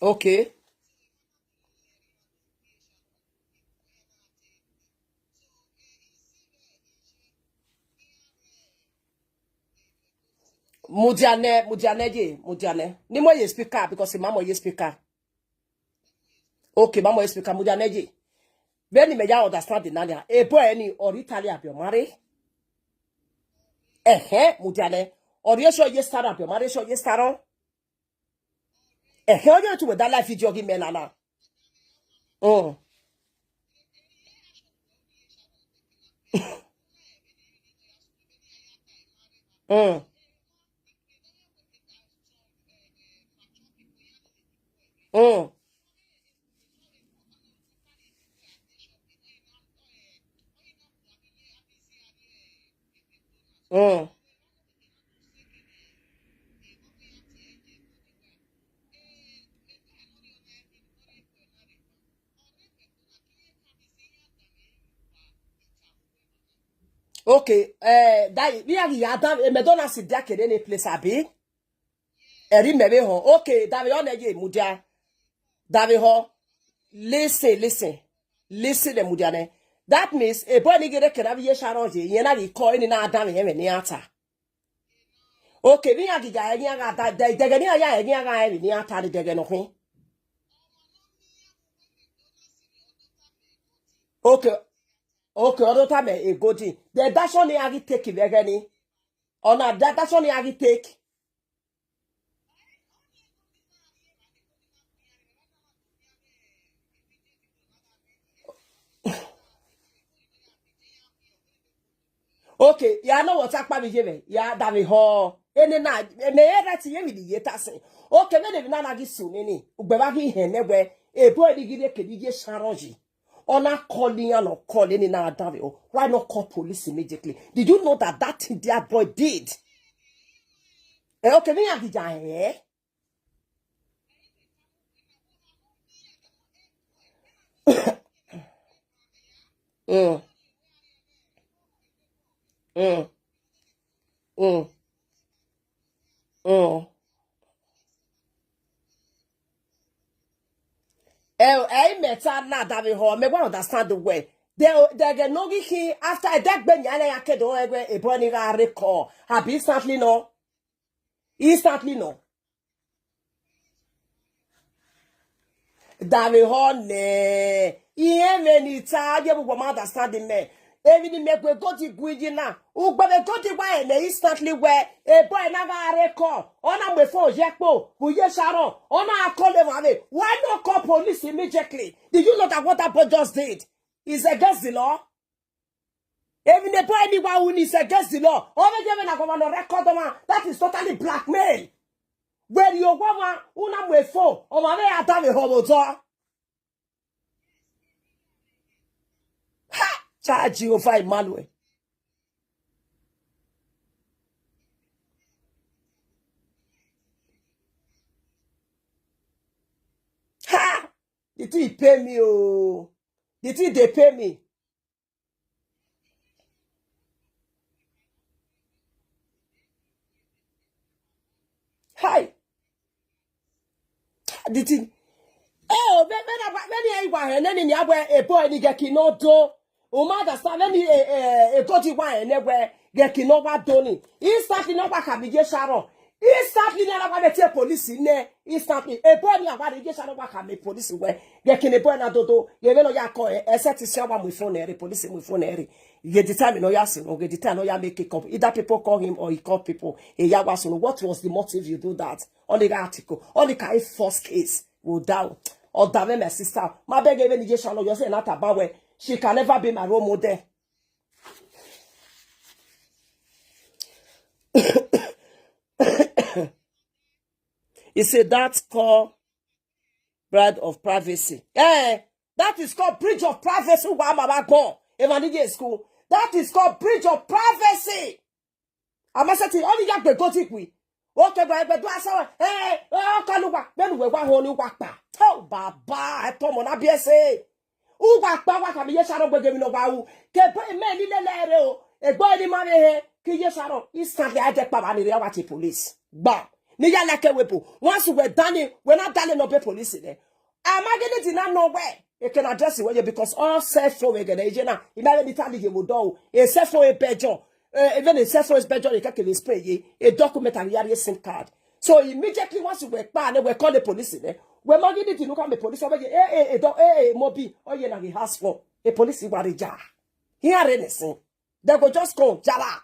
Okay. Mudiane. Ni mo ye speaker because mama ye speaker. Okay, mama ye speaker Mudiane je. Beni me ya understand the nanya. E boy any or Italy up your marry. Mudiane. Or you sure you start up your marriage sure you start on? You to with that life video give me nana. Okay, that we are yada me don't see that any place abi. Eri mebe ho. Okay, that we on eje mudia. That we ho. Listen the mudiane. That means a boy nigga can have ye Sharon je. Yena di call ni na adam he ni ata. Okay, we are the guy ni aga da de ni aya ni aga ni ata de no ho. Okay. Okay, other time a goji. The dash only agi take it again. On a dash only agi take. Okay, ya know what akpa bi jebe. Ya da me ho. Ene na me era ti ye mi di yeta sen. Okay, me de na na gi su ni. Ugbeba gi hen negwe. E bo di gi de ke di Sharon. Ona calling and or calling in our Davio. Why not call police immediately? Did you know that thing their boy did? Okay, me have the eh? Mm. Mm. Mm. Mm. Meta na Davio. Me want understand the way. They get no gi after a deck ben yana yakedo egwe a burning recall. Have instantly no. Instantly no. Davio ne. Iye many times you will understand the me. Even make we go to Guijina, who but go to why and instantly where a boy never recall. On a before Jacko, who yes, Sharon, on a call them away. Why not call police immediately? Did you know that what that boy just did is against the law? Even the boy anyone who is against the law, all the given a governor record that is totally blackmail. Where your woman, una way for, or my way at a hobo. Charge you for Emmanuel. Ha! Did he pay me? Oh, did he they pay me? Hi. Did he? Oh, when then in a boy ni get no do. O mother stand any a got wine never get no what doni. Instantly no back be Sharon. Instantly, never want to tell police in there. Instantly, a boy near what they just don't work at me police where you can a boy na dodo. You know, ya call a set to show one with phone, police with phone. You get the time, no, yasin, or get the time, no, ya make it up. Either people call him or he call people. A yawasun, what was the motive you do that? On the article, on the kind first case, will down. Or damn my sister. My beg even just know you say not about where she can never be my role model. You say that's called bread of privacy. Eh, that is called breach of privacy. Why mama go? If I need school, that is called breach of privacy. I must say, only yak the gotik we. Okay, but do I say, eh, oh, kaluwa, then we want honey wakpa. Oh, baba, I told Mona BSA. Who wakpa waka me Sharon be giving no wow. Kepo me ni lele o. E boy di mame he. Ki Sharon instantly I take papa ni rewa police. Ba. Ni ya like wepo. Once we're done, we're not done no be police there. I'm not getting no where. You can address it where because all self flow again. Ejena. Imagine the time you will do. A self flow a bejo. Even a self flow is bejo. You can spray a document and a SIM card. So immediately once you were banned, we call the police there. We're not getting to look at the police over here. Mobi. Oh, yeah, he has for a police. Warija. Here anything. They go just go jala.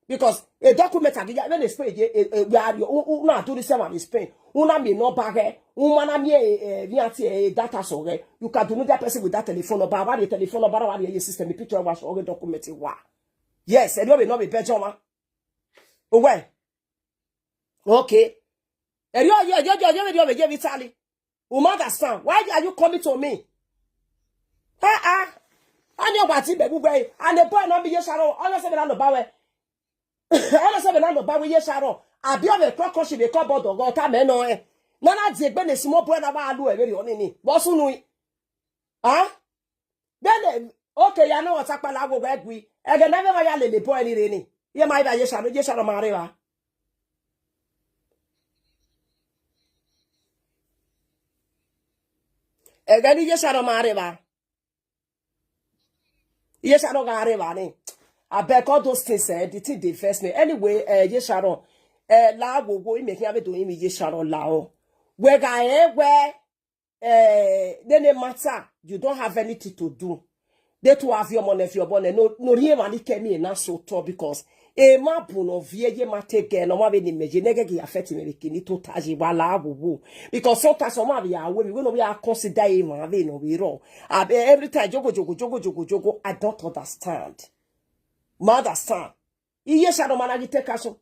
Because a document when they spray we are not do the same in Spain. Una me no bag una me data so you can do that person with that telephone number the telephone number what your system the picture was all document wa. Yes, and you not be better man. Oh well. Okay. And you give Italy. You understand? Why are you coming to me? I know what it be and the boy not be Sharon. Honestly, I know about honestly, I know about Sharon. I be of a clock she be called or time no eh. Nana Zegben is small boy about do a very on any. Bosunui. Huh? Then okay, I know what's up. I will work we. I can never yell the boy any. You might be Sharon Maria. Again, yes, Sharon Maria. Yes, I don't got I beg all those things, the thing they first me. Anyway, yes, Sharon, la will go in making have doing me, yes, Sharon, lao. Where then it matter, you don't have anything to do. They to have your money if you're born, no, here money came in, not so tall because a map no vie mate no ma be ni meje nege ki affect me kini to taji wala wo because sometimes some of ya we no we are consider e ma be no we wrong every time jogo I don't understand mother son iye Sharon managi take aso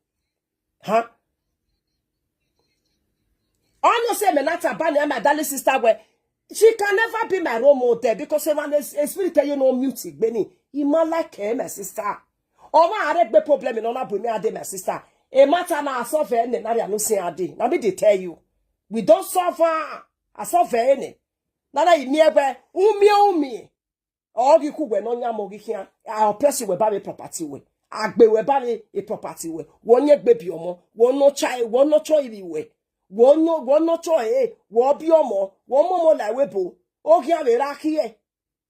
huh on say me not abandon my darling sister where she can never be my role model because when a spirit you know music beni he man like her my sister. Oh, my red problem in honor bring me ade my sister. A matter na suffer any na no say ade. Na me dey tell you. We don't suffer. I suffer any. Na na imiebe umi. All you could we no nya mo gi hia. I oppress you we ba me property we. Agbe we ba me e property we. Wonye gbe bi omo. Won no chai, won no choi bi we. Won no choi wo bi omo. Won momo la we bo. O gi ave ra kie.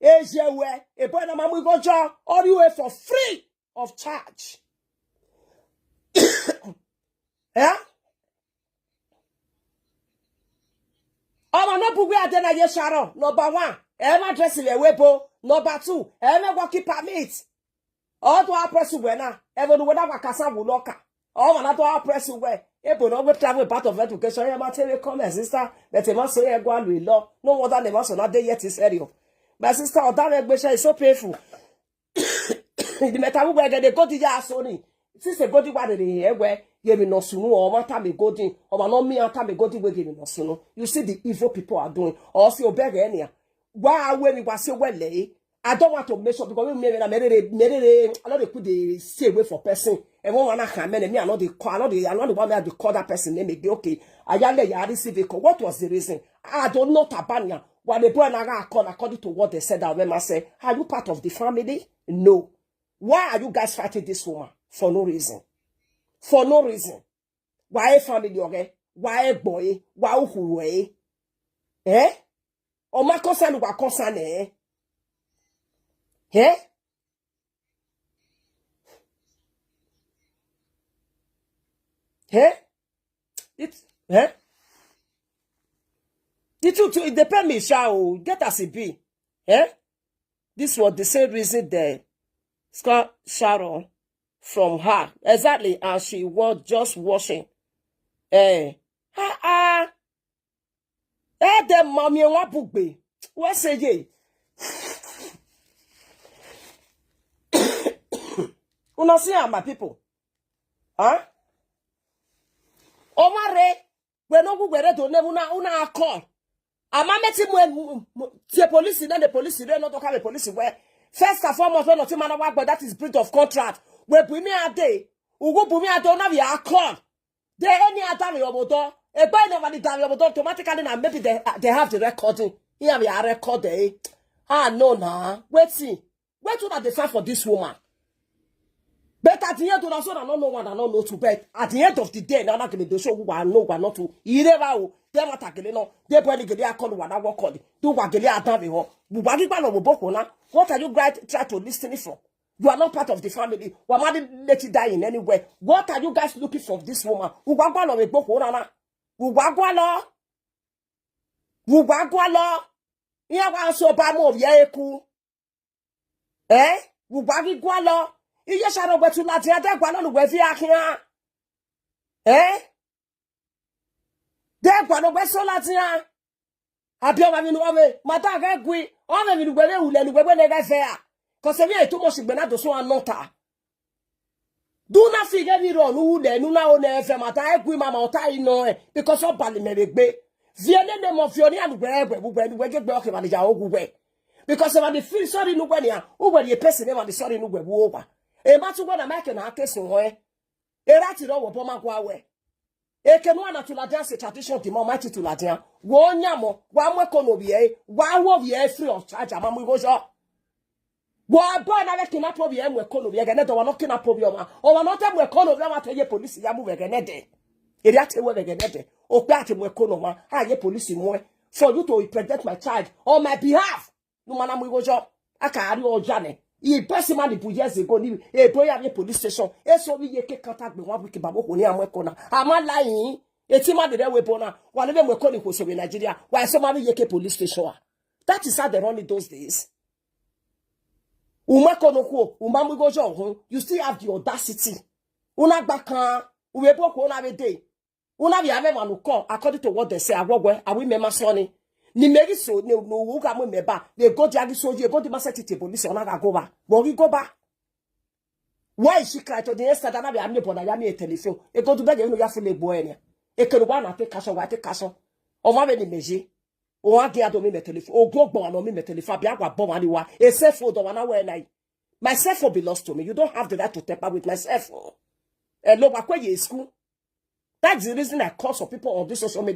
Eje we. E boy na mamu go jo. All you way for free. Of charge. Yeah? Oh, no, put where then I Sharon. Number one, ever dress in a wepo. Number two, ever walking permit. All to our press winner, ever do whatever Casa will lock. All another our press away. Able no travel part of education. I might tell you, come, sister, but a must say a guan with law. No other than must not there yet is area. My sister, that is so painful. The matter where they go to ya Sony. Since they go to what they hear where give me no sunu or what time go to or no me time go to give me no sunu. You see the evil people are doing or see beg any. Why when we was so well lay? I don't want to mess up because we made I know they put the stay away for person. And one wanna come and me I know the call I know the one that call that person name be okay. I receive it. What was the reason? I don't know Tabania. When the boy I call according to what they said I remember say, are you part of the family? No. Why are you guys fighting this woman? For no reason. For no reason. Why family okay? Why boy? Why who eh? O ma concern wa concern eh? Eh? Eh? Eh? The truth, it depends me, shall get as it be. Eh? This was the same reason they scar Sharon from her. Exactly as she was just washing. Eh? The mommy and what book be? What say ye? Una see my people. Huh? Omare, we no go where to never una call. Ama meti the police then the police they not talk the police where first and foremost when not man work but that is breach of contract. We bring me a day. We go bring me a day now we are call. They any other yobodo. A by never the time yobodo automatically now maybe they have the recording. Here we are recording. Ah no nah. Wait see. Wait to the fight for this woman. But at the end of the day, I don't know one, I don't know to bet. At the end of the day, now I'm going to show who I know, not to. You never they not tackling no. They probably get their call what I work on. Do what get their time ho. What are you guys try to listen for? You are not part of the family. Why might let you die in anywhere? What are you guys looking for this woman? Who wagwa no boko na? Who wagwa lo? Who wagwa lo? Iya wa so ba mo iye-eki. Eh? Who wagwa lo? Iye Sharon betu la ti ade gwa no we fi akia. Eh? De gwa no we so la ti an. Abi o ma mi nu o me, mata ga gwi, o me mi nu gbe ule nu gbe ne ga fe a. Cause me e to mo sigbe na do so anota. Do na fi ge mi ro nu ule nu na o ne fe mata e gwi mama o ta ino e because o bali me gbe. Viene ne mo fi oni anu gbe we ge gbe o ke ma ja ogu gbe. Because if I feel sorry nu gbe ni a, o gbe the person e ma sorry nu gbe bu over. E ma tu gwa na make na akesi ho e. E rati ro wo bo ma kwa we. E ke no na to la dance tradition ti mo ma ti to la dia. Wo nyamo, wa mo ekonomi e, wa wo bi free of charge ama mo go so. Wo boy na we kina po bi e mo ekonomi e ge ne do wa no kina po bi o ma. O wa no te mo ekonomi ma te ye police ya mo we ge ne de. E ri ate we ge ne de. O pe ate mo ekonomi ha ye police mo for you to represent my child on my behalf. No man mo go so. Aka ari oja ne. I person man the years ago ni e boy have police station e so we ye ke contact me one week babo ko ni amweko na ama lying e ti ma de we bona wa le me ko ni ko so in Nigeria why so ma ye ke police station. That is how they run it those days. Umako no ko umam go jo you still have the audacity una gba kan we boko una be dey una be ave man ko according to what they say agwogwe awi mema so ni ni meri so no wu ka mo meba they go jagi so je go the masset police ona ga go ba but we go ba why she cry to the yesterday na be am nebo na ya me telephone e go to beg you no ya fule gbo ene e ke wa na take cash wa take cash o ma be ni meji o wa ge ado me telephone o go gbo na me telephone bi agwa bo wa ni wa e cell phone do wa na we na my cell phone belongs to me. You don't have the right to temper with my cell phone. Hello, school. That's the reason I call some people on this social media.